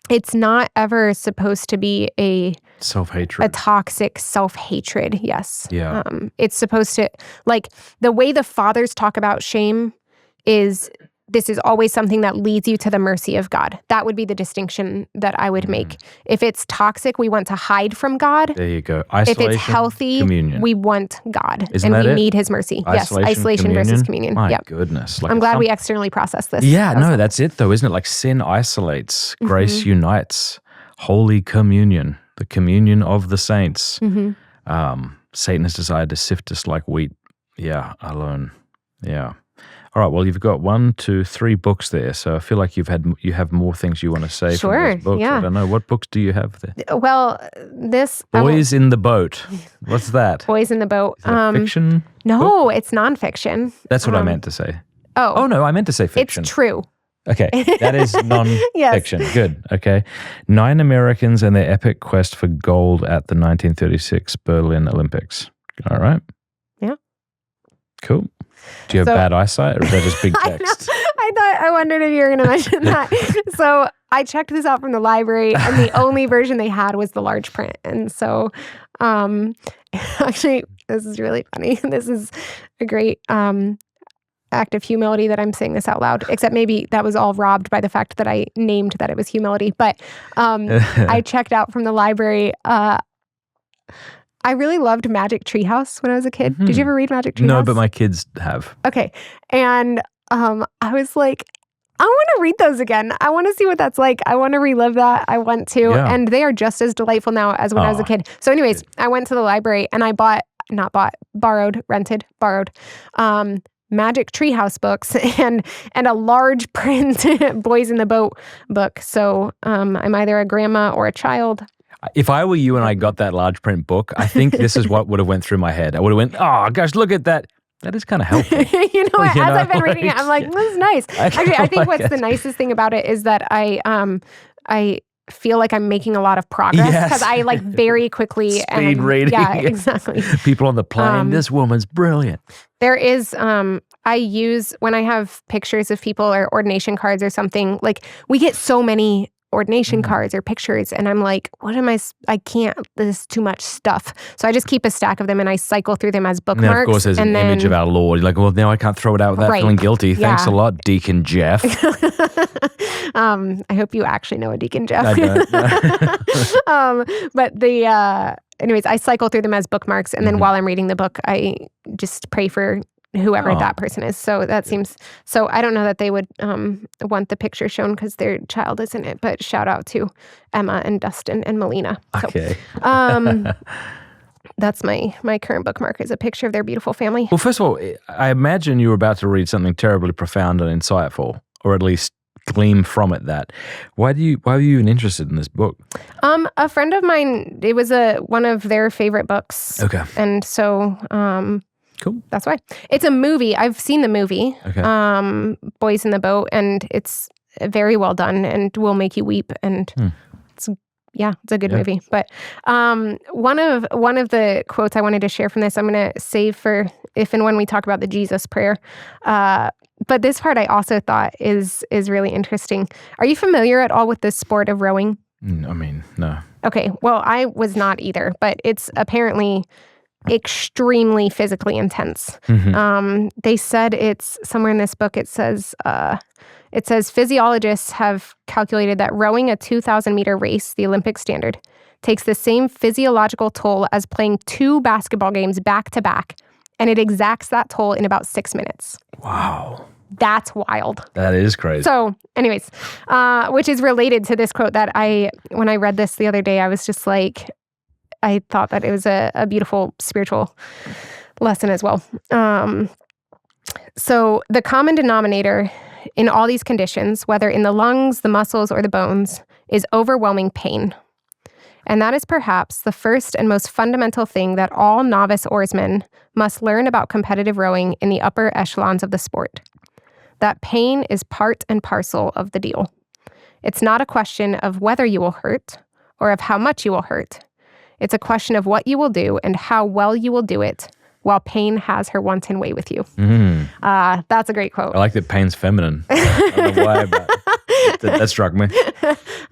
It's not ever supposed to be a self-hatred, a toxic self-hatred. Yes. Yeah. It's supposed to, like, the way the fathers talk about shame is this is always something that leads you to the mercy of God. That would be the distinction that I would make. If it's toxic, we want to hide from God. There you go. Isolation, if it's healthy, communion. We want God. Isn't and that we it? need his mercy. Isolation, Yes, versus communion. My yep. goodness. Like I'm glad we externally process this. Yeah, no, that's it though, isn't it? Like sin isolates, grace unites, holy communion, the communion of the saints. Satan has desired to sift us like wheat. Yeah, alone. Yeah. All right, well, you've got 1, 2, 3 books there, so I feel like you have more things you want to say from those books. Yeah. I don't know. What books do you have there? Well, this... Boys in the Boat. What's that? Boys in the Boat. Is that fiction? No, book? It's nonfiction. That's what I meant to say. Oh, no, I meant to say fiction. It's true. Okay, that is non-fiction. Yes. Good, okay. 9 Americans and their epic quest for gold at the 1936 Berlin Olympics. All right. Yeah. Cool. Do you have bad eyesight or is that just big text? I wondered if you were going to mention that. So I checked this out from the library and the only version they had was the large print. And so actually, this is really funny. This is a great act of humility that I'm saying this out loud, except maybe that was all robbed by the fact that I named that it was humility. But I checked out from the library. I really loved Magic Tree House when I was a kid. Did you ever read Magic Tree House? No, but my kids have. Okay. And I was like, want to read those again. I want to see what that's like. I want to relive that. I want to. Yeah. And they are just as delightful now as when I was a kid. So anyways, I went to the library and I borrowed Magic Treehouse books and a large print Boys in the Boat book. So I'm either a grandma or a child. If I were you and I got that large print book, I think this is what would have went through my head. I would have went, oh gosh, look at that. That is kind of helpful. As I've been reading it, I'm like, this is nice. Actually, I think what's the nicest thing about it is that I feel like I'm making a lot of progress because I like very quickly speed reading. Yeah, exactly. People on the plane. This woman's brilliant. There is I use when I have pictures of people or ordination cards or something, like we get so many ordination cards or pictures and I'm like, I can't, this is too much stuff. So I just keep a stack of them and I cycle through them as bookmarks. And then of course there's an image of our Lord. You're like, well, now I can't throw it out without feeling guilty. Thanks a lot, Deacon Jeff. I hope you actually know a Deacon Jeff. I don't. But anyways, I cycle through them as bookmarks and then while I'm reading the book, I just pray for whoever that person is. So that seems, so I don't know that they would want the picture shown because their child is in it, but shout out to Emma and Dustin and Melina. Okay. So, that's my current bookmark is a picture of their beautiful family. Well, first of all, I imagine you were about to read something terribly profound and insightful, or at least gleam from it that. Why were you even interested in this book? A friend of mine, it was one of their favorite books. Okay. And so, cool. That's why. It's a movie. I've seen the movie, Boys in the Boat, and it's very well done and will make you weep. And it's a good movie. But one of the quotes I wanted to share from this, I'm going to save for if and when we talk about the Jesus prayer. But this part I also thought is really interesting. Are you familiar at all with the sport of rowing? I mean, no. Okay. Well, I was not either, but it's apparently extremely physically intense. They said it's somewhere in this book. It says physiologists have calculated that rowing a 2,000 meter race, the Olympic standard, takes the same physiological toll as playing 2 basketball games back to back, and it exacts that toll in about 6 minutes. Wow. That's wild. That is crazy. So, anyways, which is related to this quote that when I read this the other day, I was just like, I thought that it was a beautiful spiritual lesson as well. So the common denominator in all these conditions, whether in the lungs, the muscles, or the bones, is overwhelming pain. And that is perhaps the first and most fundamental thing that all novice oarsmen must learn about competitive rowing in the upper echelons of the sport. That pain is part and parcel of the deal. It's not a question of whether you will hurt or of how much you will hurt. It's a question of what you will do and how well you will do it while pain has her wanton way with you. That's a great quote. I like that pain's feminine. I don't know why, but that struck me.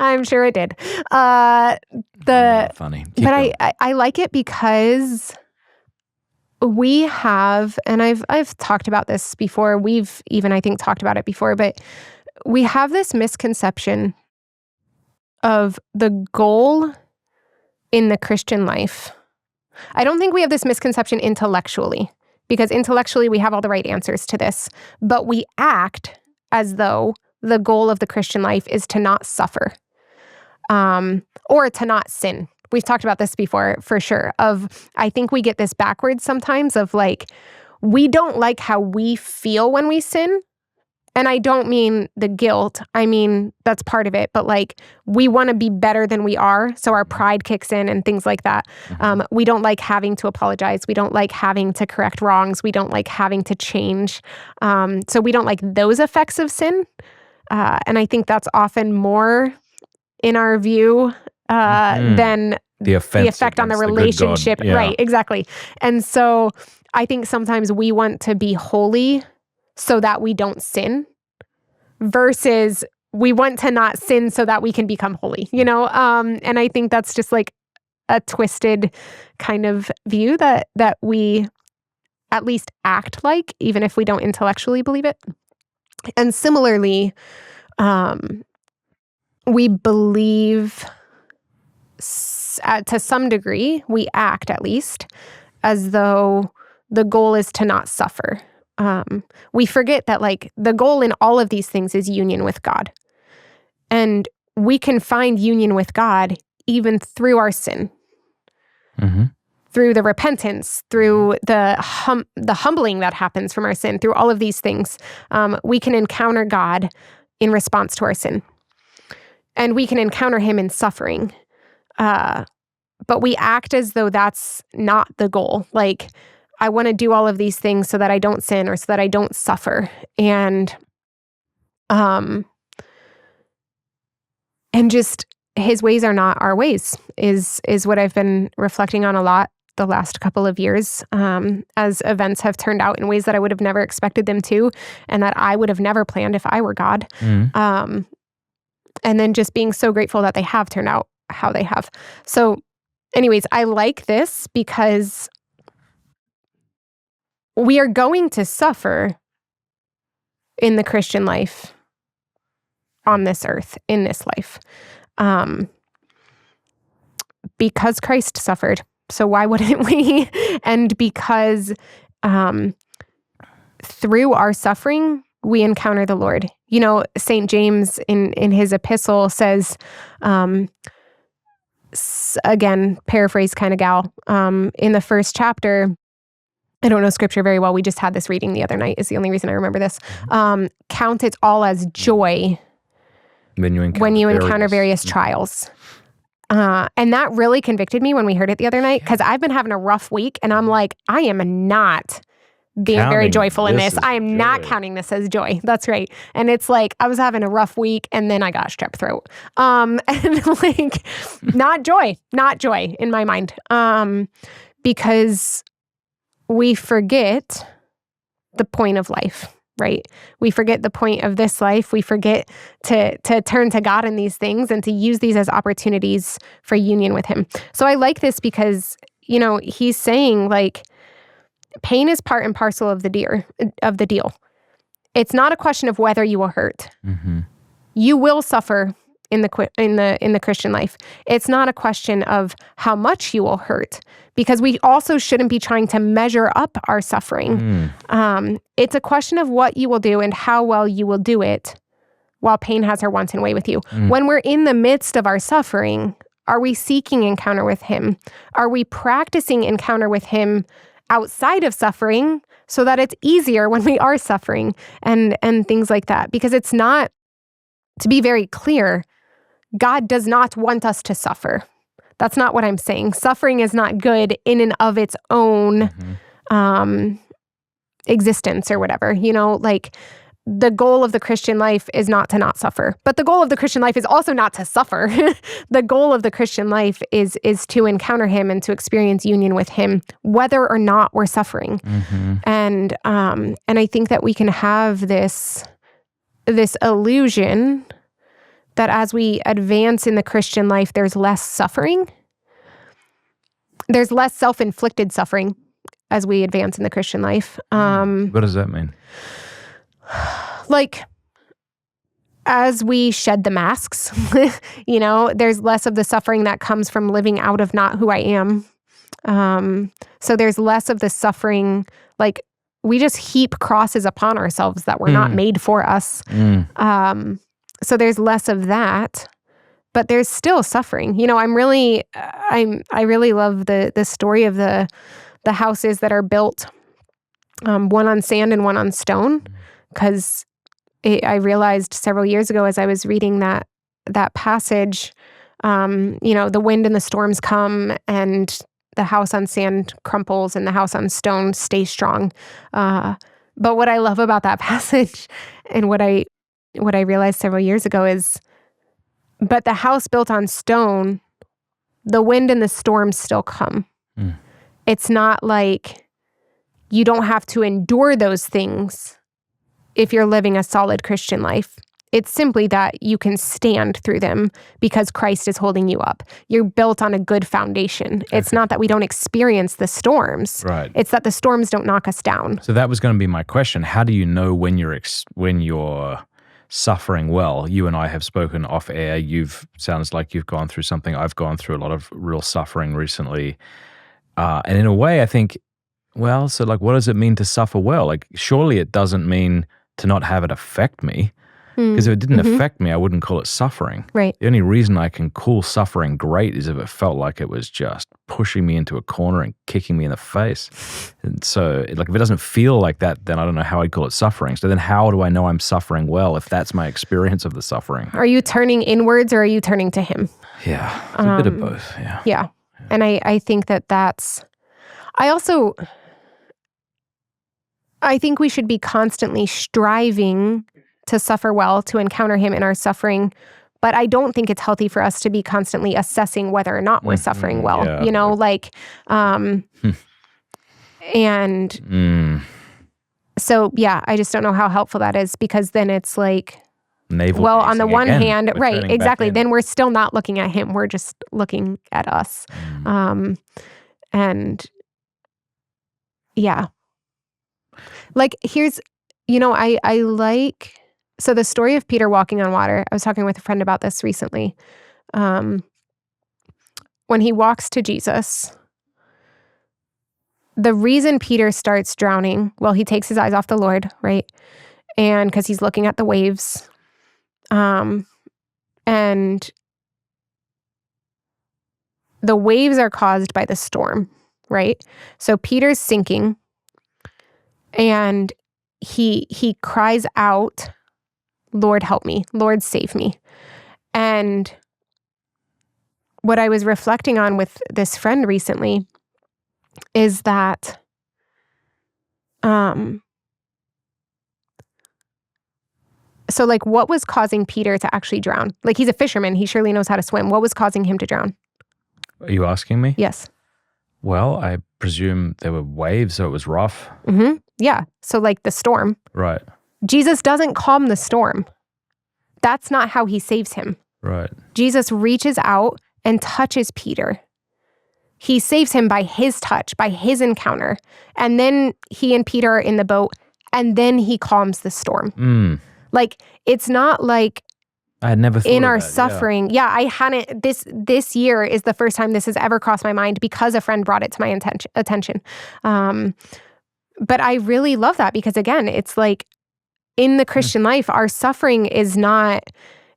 I'm sure it did. Funny. But I like it because we have, and I've talked about this before, we've even, I think, talked about it before, but we have this misconception of the goal in the Christian life. I don't think we have this misconception intellectually, because intellectually we have all the right answers to this, but we act as though the goal of the Christian life is to not suffer, or to not sin. We've talked about this before, for sure, I think we get this backwards sometimes of like, we don't like how we feel when we sin. And I don't mean the guilt. I mean, that's part of it. But like, we want to be better than we are. So our pride kicks in and things like that. We don't like having to apologize. We don't like having to correct wrongs. We don't like having to change. So we don't like those effects of sin. And I think that's often more in our view than the effect on the relationship. Yeah. Right, exactly. And so I think sometimes we want to be holy so that we don't sin, versus we want to not sin so that we can become holy, you know? And I think that's just like a twisted kind of view that we at least act like, even if we don't intellectually believe it. And similarly, we believe to some degree, we act at least as though the goal is to not suffer, We forget that like the goal in all of these things is union with God. And we can find union with God even through our sin, through the repentance, through the humbling that happens from our sin, through all of these things. We can encounter God in response to our sin. And we can encounter him in suffering. But we act as though that's not the goal. Like, I want to do all of these things so that I don't sin or so that I don't suffer. And just his ways are not our ways is what I've been reflecting on a lot the last couple of years, as events have turned out in ways that I would have never expected them to, and that I would have never planned if I were God. And then just being so grateful that they have turned out how they have. So anyways, I like this because we are going to suffer in the Christian life on this earth, in this life, because Christ suffered. So why wouldn't we? And because through our suffering, we encounter the Lord. You know, St. James in his epistle says, again, paraphrase kind of gal, in the first chapter, I don't know scripture very well. We just had this reading the other night is the only reason I remember this. Count it all as joy when you encounter various trials. And that really convicted me when we heard it the other night, because I've been having a rough week and I'm like, I am not being very joyful in this. I am not counting this as joy. That's right. And it's like, I was having a rough week and then I got strep throat. And like, not joy in my mind. Because we forget the point of life, right? We forget the point of this life. We forget to turn to God in these things and to use these as opportunities for union with him. So I like this because, you know, he's saying like, pain is part and parcel of the deal. It's not a question of whether you will hurt. You will suffer in the Christian life. It's not a question of how much you will hurt, because we also shouldn't be trying to measure up our suffering. It's a question of what you will do and how well you will do it while pain has her wanton way with you. When we're in the midst of our suffering, are we seeking encounter with him? Are we practicing encounter with him outside of suffering so that it's easier when we are suffering and things like that? Because it's not, to be very clear, God does not want us to suffer. That's not what I'm saying. Suffering is not good in and of its own existence or whatever. You know, like the goal of the Christian life is not to not suffer, but the goal of the Christian life is also not to suffer. The goal of the Christian life is to encounter him and to experience union with him, whether or not we're suffering. And I think that we can have this illusion that as we advance in the Christian life, there's less suffering. There's less self-inflicted suffering as we advance in the Christian life. What does that mean? Like, as we shed the masks, you know, there's less of the suffering that comes from living out of not who I am. So there's less of the suffering, like we just heap crosses upon ourselves that were not made for us. So there's less of that, but there's still suffering. You know, I really love the story of the houses that are built, one on sand and one on stone, because I realized several years ago as I was reading that passage, you know, the wind and the storms come and the house on sand crumples and the house on stone stays strong. But what I love about that passage and what I realized several years ago is, but the house built on stone, the wind and the storms still come. It's not like you don't have to endure those things if you're living a solid Christian life. It's simply that you can stand through them because Christ is holding you up. You're built on a good foundation. Okay. It's not that we don't experience the storms. Right. It's that the storms don't knock us down. So that was going to be my question. How do you know when you're suffering well? You and I have spoken off air. Sounds like you've gone through something. I've gone through a lot of real suffering recently. And in a way, I think Well, so like, what does it mean to suffer well? Like, surely it doesn't mean to not have it affect me. Because if it didn't affect me, I wouldn't call it suffering. Right. The only reason I can call suffering great is if it felt like it was just pushing me into a corner and kicking me in the face. And so, like, if it doesn't feel like that, then I don't know how I'd call it suffering. So then how do I know I'm suffering well if that's my experience of the suffering? Are you turning inwards or are you turning to him? Yeah, it's a bit of both, yeah. Yeah. And I think that's... I think we should be constantly striving to suffer well, to encounter him in our suffering. But I don't think it's healthy for us to be constantly assessing whether or not we're suffering well. Yeah, you know, and so, yeah, I just don't know how helpful that is, because then it's like, Navel well, on the gazing one again. hand, We're right, turning exactly. back in. Then we're still not looking at him. We're just looking at us. And yeah. Like, here's, I like, so the story of Peter walking on water, I was talking with a friend about this recently. When he walks to Jesus, the reason Peter starts drowning, well, he takes his eyes off the Lord, right? And because he's looking at the waves. And the waves are caused by the storm, right? So Peter's sinking, and he cries out, "Lord, help me. Lord, save me." And what I was reflecting on with this friend recently is that so like, what was causing Peter to actually drown? Like, he's a fisherman. He surely knows how to swim. What was causing him to drown? Are you asking me? Yes. Well, I presume there were waves, so it was rough. Yeah. So like the storm. Right. Jesus doesn't calm the storm. That's not how he saves him. Right. Jesus reaches out and touches Peter. He saves him by his touch, by his encounter. And then he and Peter are in the boat, and then he calms the storm. Like, it's not like I had never thought in of our that, suffering. Yeah, I hadn't. This year is the first time this has ever crossed my mind, because a friend brought it to my attention. But I really love that, because again, it's like, in the Christian life, our suffering is not,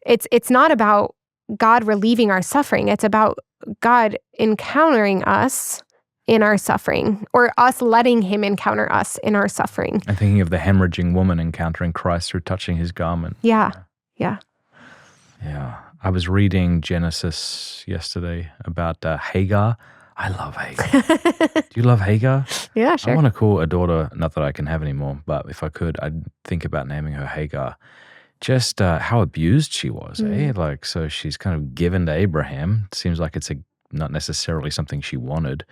it's not about God relieving our suffering. It's about God encountering us in our suffering, or us letting him encounter us in our suffering. I'm thinking of the hemorrhaging woman encountering Christ through touching his garment. Yeah. I was reading Genesis yesterday about Hagar. I love Hagar. Do you love Hagar? Yeah, sure. I want to call a daughter, not that I can have anymore, but if I could, I'd think about naming her Hagar. Just how abused she was, Like, so she's kind of given to Abraham. Seems like it's not necessarily something she wanted.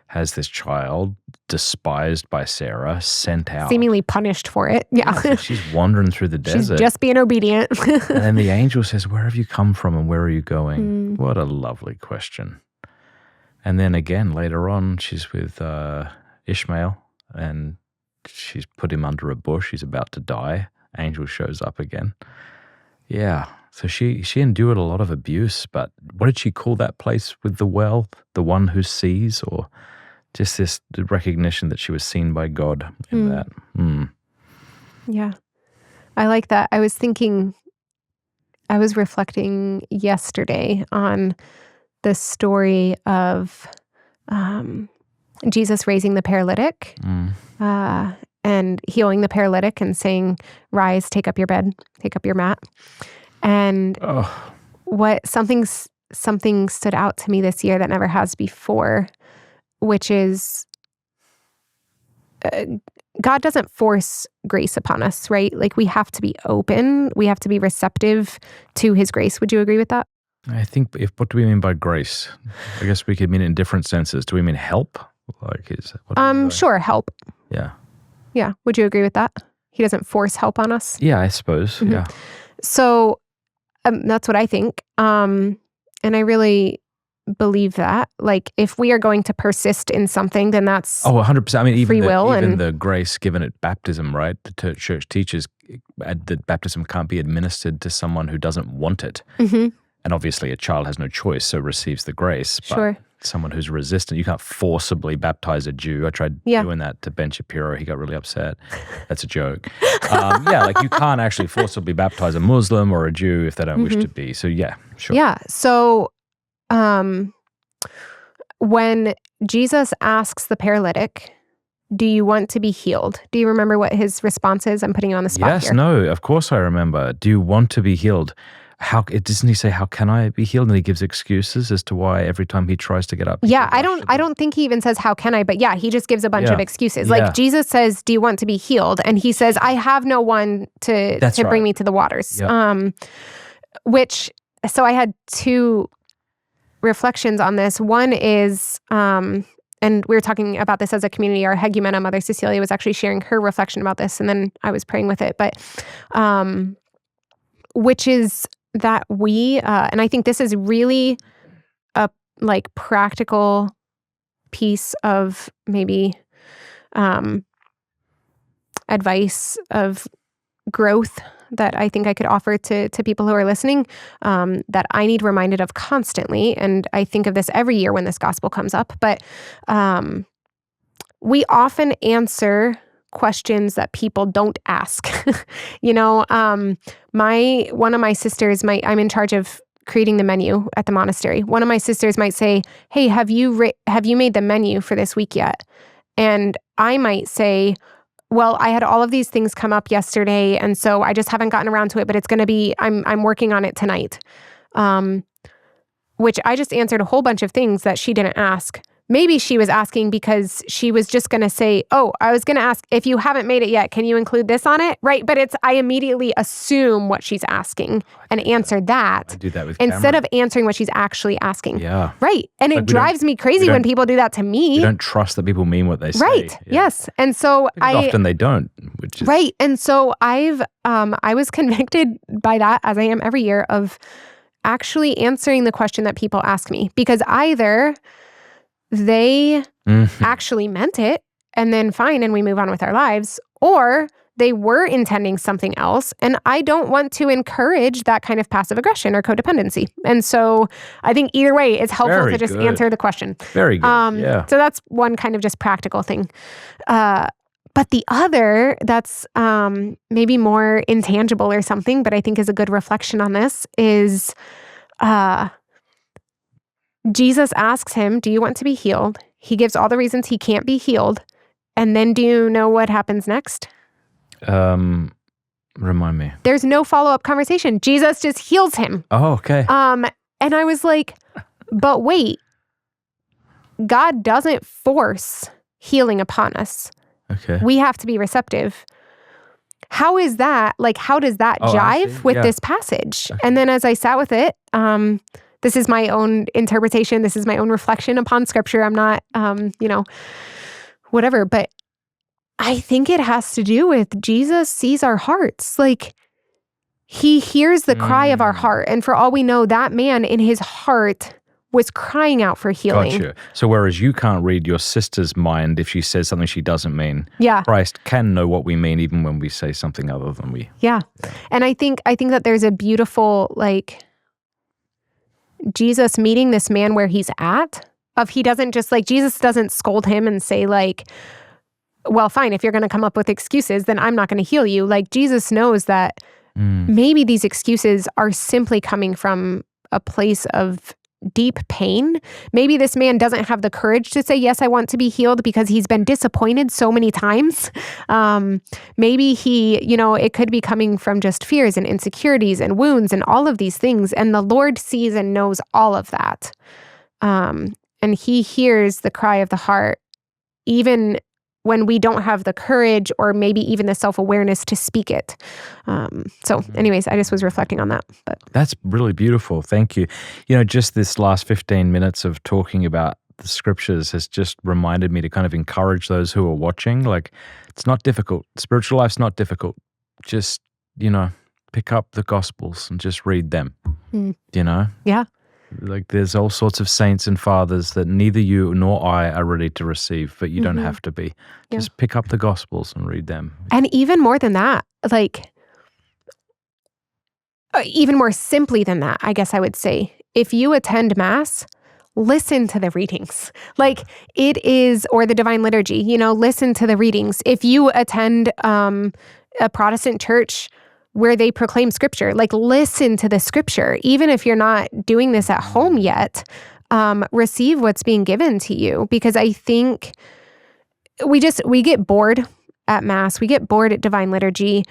Has this child, despised by Sarah, sent out. Seemingly punished for it. Yeah. So she's wandering through the desert. She's just being obedient. And then the angel says, "Where have you come from and where are you going?" What a lovely question. And then again, later on, she's with Ishmael, and she's put him under a bush. He's about to die. Angel shows up again. Yeah. So she endured a lot of abuse, but what did she call that place with the well? The one who sees, or just this recognition that she was seen by God in that. Yeah. I like that. I was reflecting yesterday on the story of Jesus raising the paralytic and healing the paralytic and saying, "Rise, take up your bed, take up your mat." And what something stood out to me this year that never has before, which is God doesn't force grace upon us, right? Like, we have to be open. We have to be receptive to his grace. Would you agree with that? I think, what do we mean by grace? I guess we could mean it in different senses. Do we mean help? Like, sure, help. Yeah. Yeah. Would you agree with that? He doesn't force help on us. Yeah, I suppose. Yeah. So that's what I think. And I really believe that. Like, if we are going to persist in something, then that's 100%. I mean, even will the grace given at baptism, right? The church teaches that baptism can't be administered to someone who doesn't want it. And obviously a child has no choice, so receives the grace. But Sure. someone who's resistant. You can't forcibly baptize a Jew. I tried doing that to Ben Shapiro. He got really upset. That's a joke. Like you can't actually forcibly baptize a Muslim or a Jew if they don't wish to be. So yeah, sure. Yeah. So when Jesus asks the paralytic, do you want to be healed? Do you remember what his response is? I'm putting you on the spot here. Yes, no, of course I remember. Do you want to be healed? Doesn't he say, how can I be healed? And he gives excuses as to why every time he tries to get up. Yeah, I don't think he even says, how can I? But yeah, he just gives a bunch of excuses. Like Jesus says, do you want to be healed? And he says, I have no one to bring me to the waters. Yep. So I had two reflections on this. One is, and we were talking about this as a community. Our Hegumena, Mother Cecilia, was actually sharing her reflection about this, and then I was praying with it. But which is that we, and I think this is really a practical piece of maybe advice of growth that I think I could offer to people who are listening, that I need reminded of constantly. And I think of this every year when this gospel comes up. But we often answer questions that people don't ask. One of my sisters I'm in charge of creating the menu at the monastery. One of my sisters might say, hey, have you made the menu for this week yet? And I might say, well, I had all of these things come up yesterday, and so I just haven't gotten around to it, but it's going to be, I'm working on it tonight. Which I just answered a whole bunch of things that she didn't ask. Maybe she was asking because she was just going to say, oh, I was going to ask, if you haven't made it yet, can you include this on it? Right? But I immediately assume what she's asking and answer that. I do that with instead of answering what she's actually asking. Yeah. Right. And it drives me crazy when people do that to me. You don't trust that people mean what they say. Right. Yeah. Yes. And so often they don't, which is... Right. And so I was convicted by that, as I am every year, of actually answering the question that people ask me, because either they actually meant it and then fine, and we move on with our lives, or they were intending something else, and I don't want to encourage that kind of passive aggression or codependency. And so I think either way, it's helpful to just answer the question. Very good. So that's one kind of just practical thing. But the other that's maybe more intangible or something, but I think is a good reflection on this, is Jesus asks him, do you want to be healed? He gives all the reasons he can't be healed. And then do you know what happens next? Remind me. There's no follow-up conversation. Jesus just heals him. Oh, okay. And I was like, but wait, God doesn't force healing upon us. Okay. We have to be receptive. How is that? How does that jive with this passage? Okay. And then as I sat with it, this is my own interpretation. This is my own reflection upon scripture. I'm not, whatever. But I think it has to do with Jesus sees our hearts. He hears the cry of our heart. And for all we know, that man in his heart was crying out for healing. Gotcha. So whereas you can't read your sister's mind if she says something she doesn't mean, Christ can know what we mean even when we say something other than we. Yeah. And I think that there's a beautiful, Jesus meeting this man where he's at, he doesn't just Jesus doesn't scold him and say well, fine, if you're going to come up with excuses, then I'm not going to heal you. Jesus knows that maybe these excuses are simply coming from a place of deep pain. Maybe this man doesn't have the courage to say, yes, I want to be healed because he's been disappointed so many times. Maybe it could be coming from just fears and insecurities and wounds and all of these things. And the Lord sees and knows all of that. And he hears the cry of the heart, even when we don't have the courage or maybe even the self-awareness to speak it. So anyways, I just was reflecting on that. But that's really beautiful. Thank you. Just this last 15 minutes of talking about the scriptures has just reminded me to kind of encourage those who are watching. It's not difficult. Spiritual life's not difficult. Just, pick up the Gospels and just read them, Yeah. There's all sorts of saints and fathers that neither you nor I are ready to receive, but you don't have to be. Just pick up the Gospels and read them. And even more than that, even more simply than that, I guess I would say, if you attend Mass, listen to the readings. Like it is, or the Divine Liturgy, listen to the readings. If you attend a Protestant church where they proclaim scripture, like listen to the scripture. Even if you're not doing this at home yet, receive what's being given to you. Because I think we get bored at Mass, we get bored at Divine Liturgy.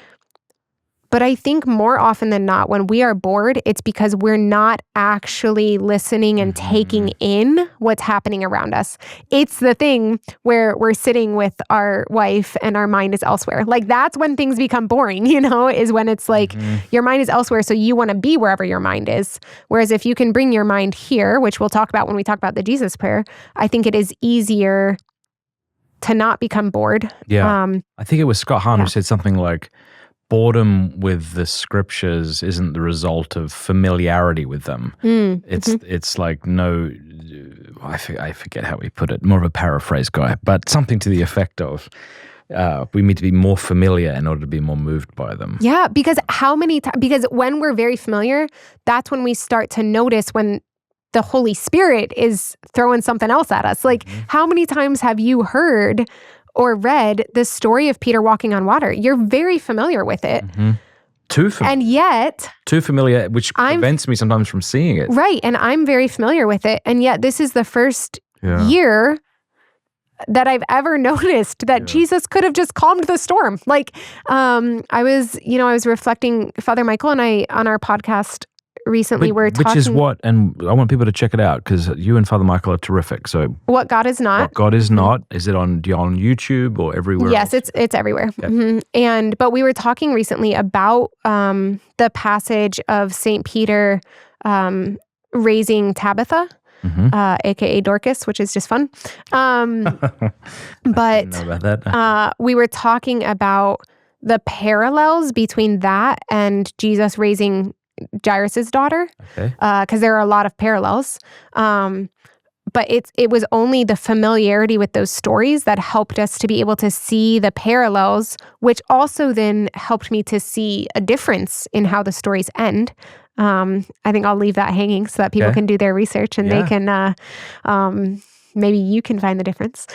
But I think more often than not, when we are bored, it's because we're not actually listening and taking in what's happening around us. It's the thing where we're sitting with our wife and our mind is elsewhere. Like that's when things become boring, is when it's like your mind is elsewhere. So you want to be wherever your mind is. Whereas if you can bring your mind here, which we'll talk about when we talk about the Jesus prayer, I think it is easier to not become bored. Yeah. I think it was Scott Hahn who said something like, boredom with the scriptures isn't the result of familiarity with them. It's like no, I forget how he put it, more of a paraphrase guy, but something to the effect of we need to be more familiar in order to be more moved by them. Yeah, because because when we're very familiar, that's when we start to notice when the Holy Spirit is throwing something else at us. Like how many times have you heard or read the story of Peter walking on water? You're very familiar with it. Too familiar. And yet... Too familiar, which prevents me sometimes from seeing it. Right, and I'm very familiar with it. And yet this is the first year that I've ever noticed that Jesus could have just calmed the storm. Like, I was reflecting, Father Michael and I, on our podcast recently, we're talking... Which is what, and I want people to check it out because you and Father Michael are terrific. So What God Is Not. What God Is Not. Is it on YouTube or everywhere? Yes, else? it's everywhere. Okay. But we were talking recently about the passage of St. Peter raising Tabitha, aka Dorcas, which is just fun. But I didn't know about that. We were talking about the parallels between that and Jesus raising Jairus' daughter, because there are a lot of parallels. But it was only the familiarity with those stories that helped us to be able to see the parallels, which also then helped me to see a difference in how the stories end. I think I'll leave that hanging so that people can do their research and they can, maybe you can find the difference.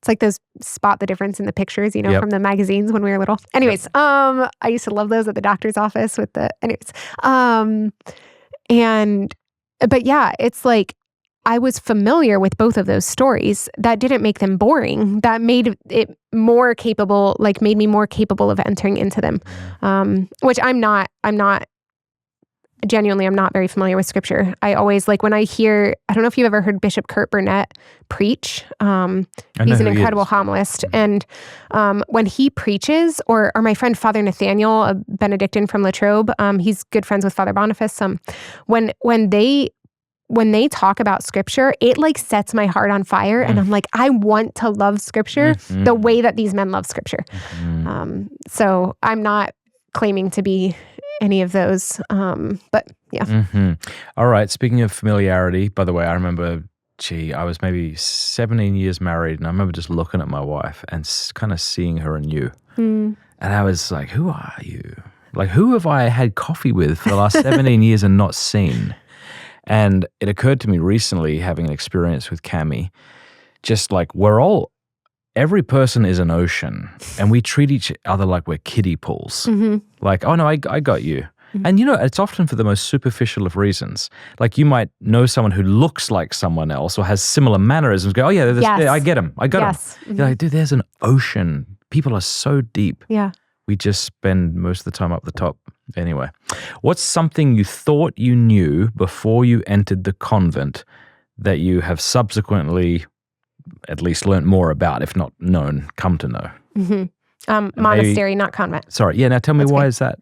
It's like those spot the difference in the pictures, from the magazines when we were little. Anyways, I used to love those at the doctor's office with the, but yeah, it's like, I was familiar with both of those stories. That didn't make them boring. That made it more capable, made me more capable of entering into them. Which I'm not very familiar with scripture. I always, when I hear, I don't know if you've ever heard Bishop Kurt Burnett preach. He's an incredible homilist. And when he preaches, or my friend Father Nathaniel, a Benedictine from Latrobe, he's good friends with Father Boniface. When they talk about scripture, it sets my heart on fire. And I'm like, I want to love scripture the way that these men love scripture. So I'm not claiming to be any of those. But yeah. All right. Speaking of familiarity, by the way, I remember, I was maybe 17 years married, and I remember just looking at my wife and kind of seeing her anew. And I was like, who are you? Who have I had coffee with for the last 17 years and not seen? And it occurred to me recently, having an experience with Cami, just every person is an ocean, and we treat each other like we're kiddie pools. Oh no, I got you. And it's often for the most superficial of reasons. You might know someone who looks like someone else or has similar mannerisms. Go, oh yeah, I get him. I got him. You're like, dude, there's an ocean. People are so deep. Yeah. We just spend most of the time up the top. Anyway, what's something you thought you knew before you entered the convent that you have subsequently at least learned more about, if not known, come to know? Monastery, not convent. Sorry. Yeah, now tell me, why is that?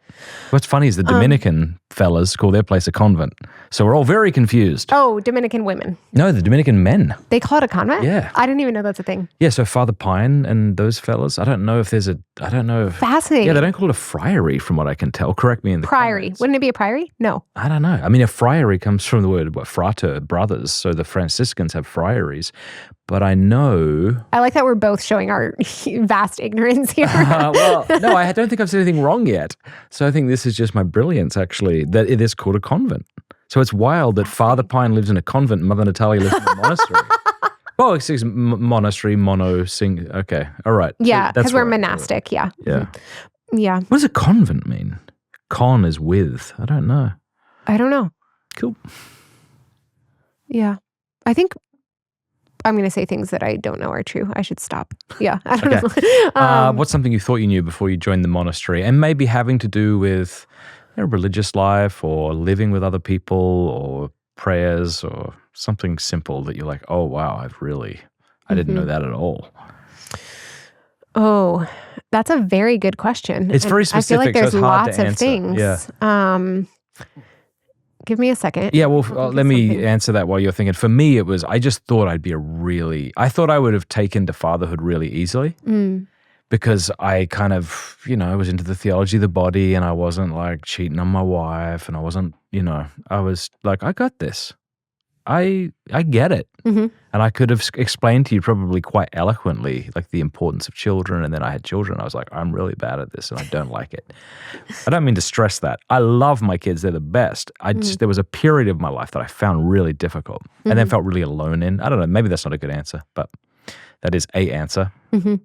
What's funny is the Dominican fellas call their place a convent. So we're all very confused. Oh, Dominican women. No, the Dominican men. They call it a convent? Yeah. I didn't even know that's a thing. Yeah, so Father Pine and those fellas, I don't know if there's Fascinating. Yeah, they don't call it a friary from what I can tell. Correct me in the Priory. comments. Wouldn't it be a priory? No. I don't know. I mean, a friary comes from the word, frater, brothers. So the Franciscans have friaries. But I know... I like that we're both showing our vast ignorance here. Well, no, I don't think I've said anything wrong yet. So I think this is just my brilliance, actually, that it is called a convent. So it's wild that Father Pine lives in a convent and Mother Natalia lives in a monastery. Oh, excuse me, monastery, okay, all right. Yeah, because That's we're right. monastic, yeah. Yeah. Yeah. What does a convent mean? Con is with. I don't know. I don't know. Cool. Yeah. I think I'm going to say things that I don't know are true. I should stop. Yeah. I don't know. What's something you thought you knew before you joined the monastery, and maybe having to do with religious life or living with other people or prayers or something simple that you're like, oh, wow, I didn't know that at all. Oh, that's a very good question. It's very specific, I feel like there's so it's hard lots to of answer. things. Yeah. Give me a second. Yeah, well, let me answer that while you're thinking. For me, it was, I just thought I thought I would have taken to fatherhood really easily because I kind of, I was into the theology of the body and I wasn't like cheating on my wife and I wasn't, I was like, I got this. I get it. Mm-hmm. And I could have explained to you probably quite eloquently, like the importance of children. And then I had children. I was like, I'm really bad at this and I don't like it. I don't mean to stress that. I love my kids. They're the best. There was a period of my life that I found really difficult and then felt really alone in. I don't know. Maybe that's not a good answer, but that is a answer. Mm-hmm.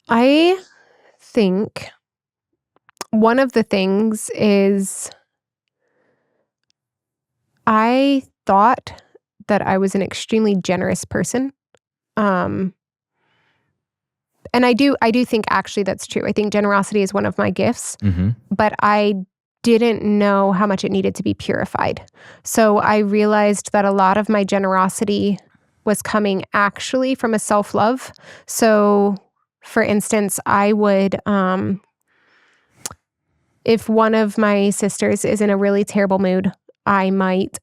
I think one of the things is I thought that I was an extremely generous person. And I do think actually that's true. I think generosity is one of my gifts, but I didn't know how much it needed to be purified. So I realized that a lot of my generosity was coming actually from a self-love. So for instance, I would, if one of my sisters is in a really terrible mood, I might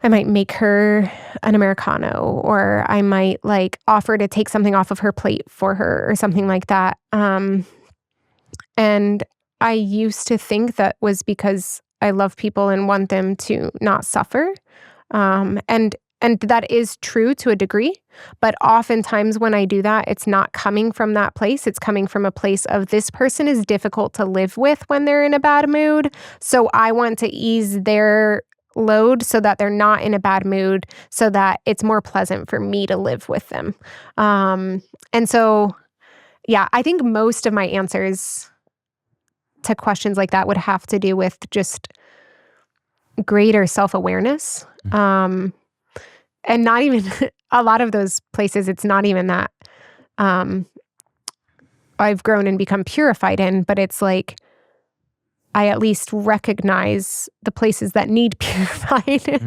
make her an Americano, or I might like offer to take something off of her plate for her or something like that. And I used to think that was because I love people and want them to not suffer. And that is true to a degree, but oftentimes when I do that, it's not coming from that place. It's coming from a place of this person is difficult to live with when they're in a bad mood. So I want to ease their load so that they're not in a bad mood, so that it's more pleasant for me to live with them. And so, yeah, I think most of my answers to questions like that would have to do with just greater self-awareness. And not even a lot of those places, it's not even that I've grown and become purified in, but it's like I at least recognize the places that need purified.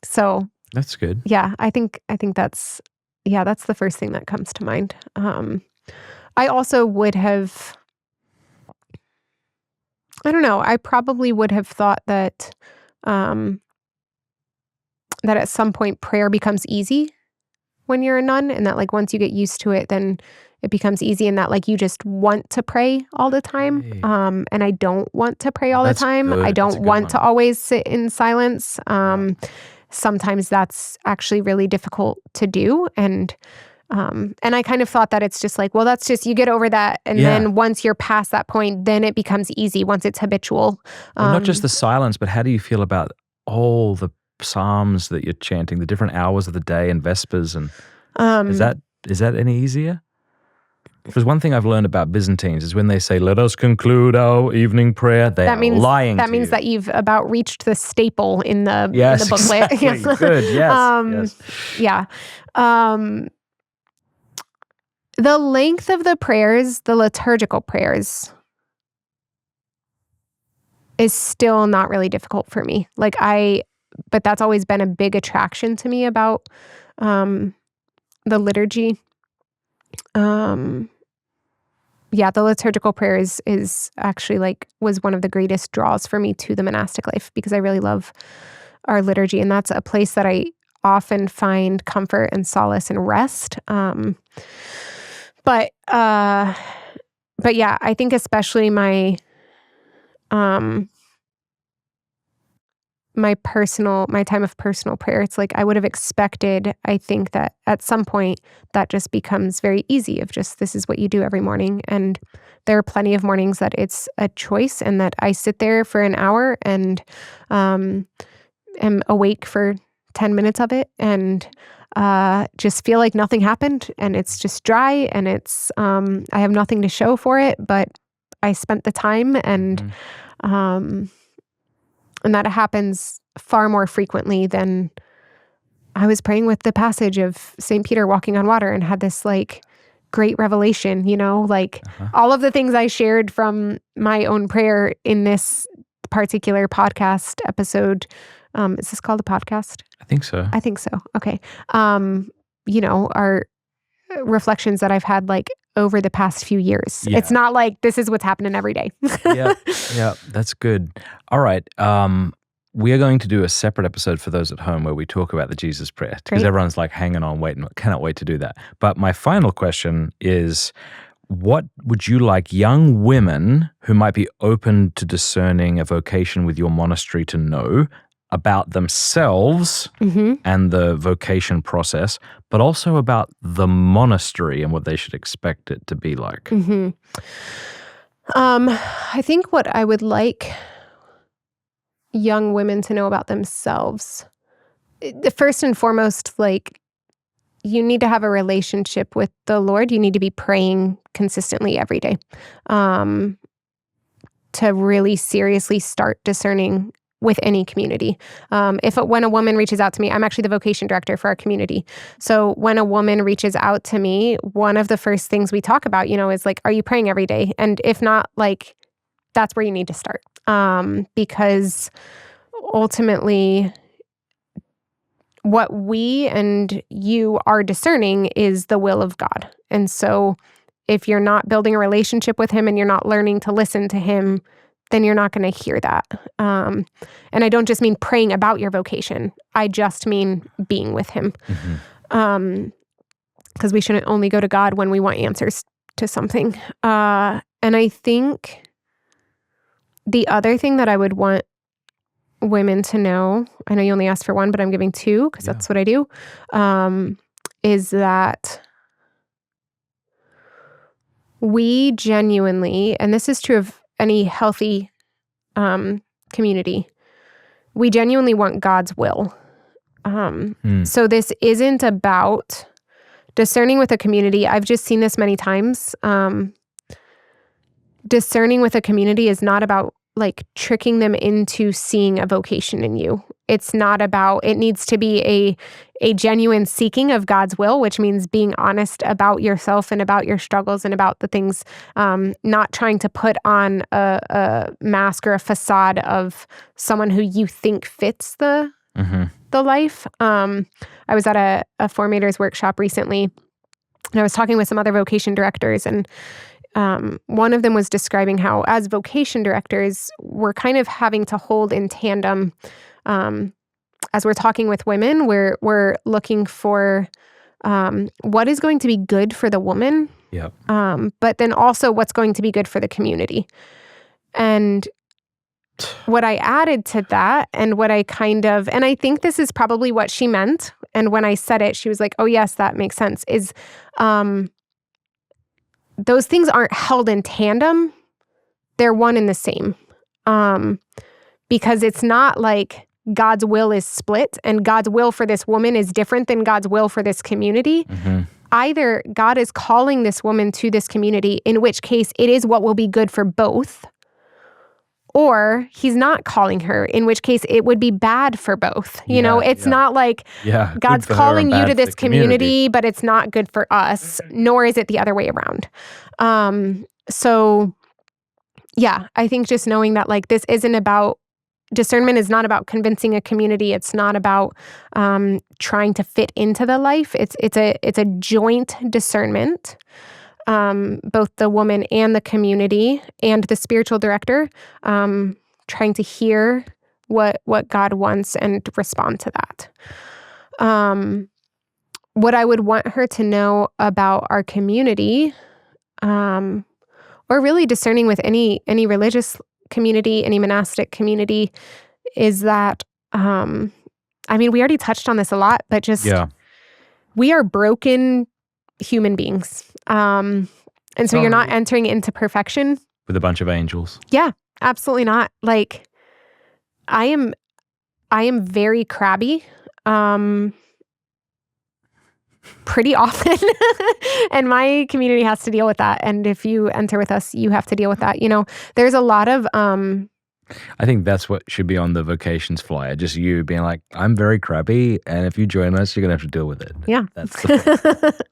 So that's good. Yeah, I think that's the first thing that comes to mind. I also would have, I don't know, I probably would have thought that that at some point prayer becomes easy when you're a nun, and that like once you get used to it, then it becomes easy, and that like you just want to pray all the time. And I don't want to pray all the time. Good. I don't want to always sit in silence. Sometimes that's actually really difficult to do. And I kind of thought that it's just like, well, that's just, you get over that. And then once you're past that point, then it becomes easy once it's habitual. Well, not just the silence, but how do you feel about all the psalms that you're chanting, the different hours of the day and vespers, and is that any easier? Because one thing I've learned about Byzantines is when they say, "Let us conclude our evening prayer," they are lying. That means that you've about reached the staple in the booklet. Exactly. Good. Yes. Yeah. The length of the prayers, the liturgical prayers, is still not really difficult for me. But that's always been a big attraction to me about the liturgy. The liturgical prayer is actually was one of the greatest draws for me to the monastic life, because I really love our liturgy, and that's a place that I often find comfort and solace and rest. But yeah, I think especially my my time of personal prayer. It's like I would have expected, I think, that at some point that just becomes very easy of just, this is what you do every morning. And there are plenty of mornings that it's a choice and that I sit there for an hour and am awake for 10 minutes of it and just feel like nothing happened and it's just dry and it's I have nothing to show for it, but I spent the time and that happens far more frequently than I was praying with the passage of St. Peter walking on water and had this like great revelation, all of the things I shared from my own prayer in this particular podcast episode. Is this called a podcast? I think so. I think so. Okay. Are reflections that I've had like over the past few years. Yeah. It's not like this is what's happening every day. Yeah, that's good. All right. We are going to do a separate episode for those at home where we talk about the Jesus prayer because everyone's like hanging on, waiting, cannot wait to do that. But my final question is, what would you like young women who might be open to discerning a vocation with your monastery to know about themselves and the vocation process, but also about the monastery and what they should expect it to be like? I think what I would like young women to know about themselves, first and foremost, like, you need to have a relationship with the Lord. You need to be praying consistently every day to really seriously start discerning with any community. When a woman reaches out to me, I'm actually the vocation director for our community. So when a woman reaches out to me, one of the first things we talk about, is like, are you praying every day? And if not, like, that's where you need to start. Because ultimately, what we and you are discerning is the will of God. And so if you're not building a relationship with him and you're not learning to listen to him, then you're not going to hear that. And I don't just mean praying about your vocation. I just mean being with him. Because we shouldn't only go to God when we want answers to something. And I think the other thing that I would want women to know, I know you only asked for one, but I'm giving two because that's what I do, is that we genuinely, and this is true of any healthy community, we genuinely want God's will. So this isn't about discerning with a community. I've just seen this many times. Discerning with a community is not about like tricking them into seeing a vocation in you. It's not about, it needs to be a genuine seeking of God's will, which means being honest about yourself and about your struggles and about the things, not trying to put on a mask or a facade of someone who you think fits the life. I was at a formators workshop recently, and I was talking with some other vocation directors, and one of them was describing how as vocation directors, we're kind of having to hold in tandem. As we're talking with women, we're looking for what is going to be good for the woman, but then also what's going to be good for the community. And what I added to that, and what I and I think this is probably what she meant, and when I said it, she was like, oh yes, that makes sense, is those things aren't held in tandem. They're one and the same. Because it's not like God's will is split and God's will for this woman is different than God's will for this community. Either God is calling this woman to this community, in which case it is what will be good for both, or he's not calling her, in which case it would be bad for both. It's not like God's calling you to this community, but it's not good for us, nor is it the other way around. I think just knowing that like this isn't about, discernment is not about convincing a community. It's not about trying to fit into the life. It's a joint discernment. Both the woman and the community and the spiritual director, trying to hear what God wants and respond to that. What I would want her to know about our community, or really discerning with any religious community, any monastic community, is that I mean, we already touched on this a lot, but just we are broken human beings. And so you're not entering into perfection with a bunch of angels. Yeah, absolutely not. Like I am very crabby. Pretty often. And my community has to deal with that. And if you enter with us, you have to deal with that. You know, there's a lot of I think that's what should be on the vocations flyer. Just you being like, I'm very crabby, and if you join us, you're gonna have to deal with it. Yeah. That's the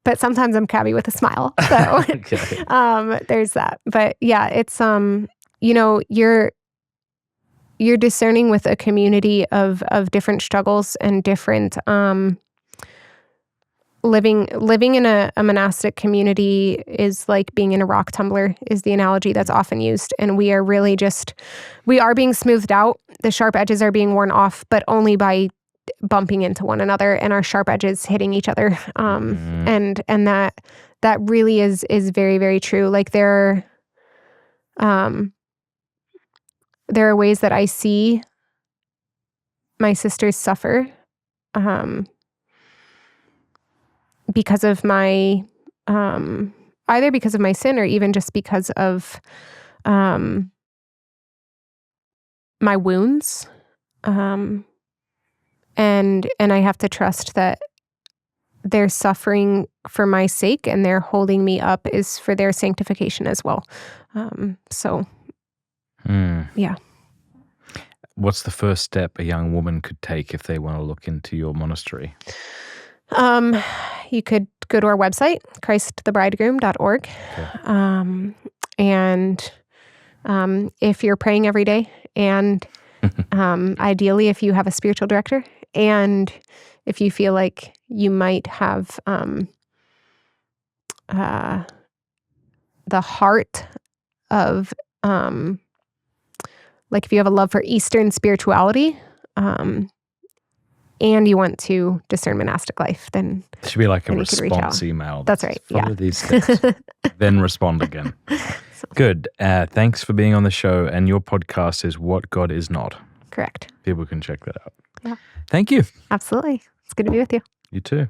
but sometimes I'm crabby with a smile. So there's that. But yeah, it's you know, you're discerning with a community of different struggles and different living in a monastic community is like being in a rock tumbler is the analogy that's often used. And we are really we are being smoothed out. The sharp edges are being worn off, but only by bumping into one another and our sharp edges hitting each other. And that really is very, very true. Like there are ways that I see my sisters suffer because of my either because of my sin or even just because of my wounds. And I have to trust that their suffering for my sake and their holding me up is for their sanctification as well. Yeah. What's the first step a young woman could take if they want to look into your monastery? You could go to our website, christthebridegroom.org. Okay. And if you're praying every day, and ideally if you have a spiritual director, and if you feel like you might have the heart of like if you have a love for Eastern spirituality, and you want to discern monastic life, then it should be like a response email. That's right. Follow these steps, then respond again. Good. Thanks for being on the show. And your podcast is What God Is Not. Correct. People can check that out. Yeah. Thank you. Absolutely. It's good to be with you. You too.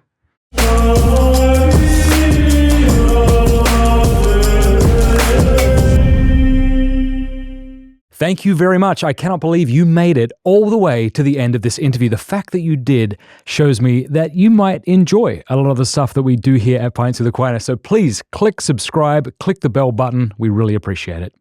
Thank you very much. I cannot believe you made it all the way to the end of this interview. The fact that you did shows me that you might enjoy a lot of the stuff that we do here at Pints with Aquinas. So please click subscribe, click the bell button. We really appreciate it.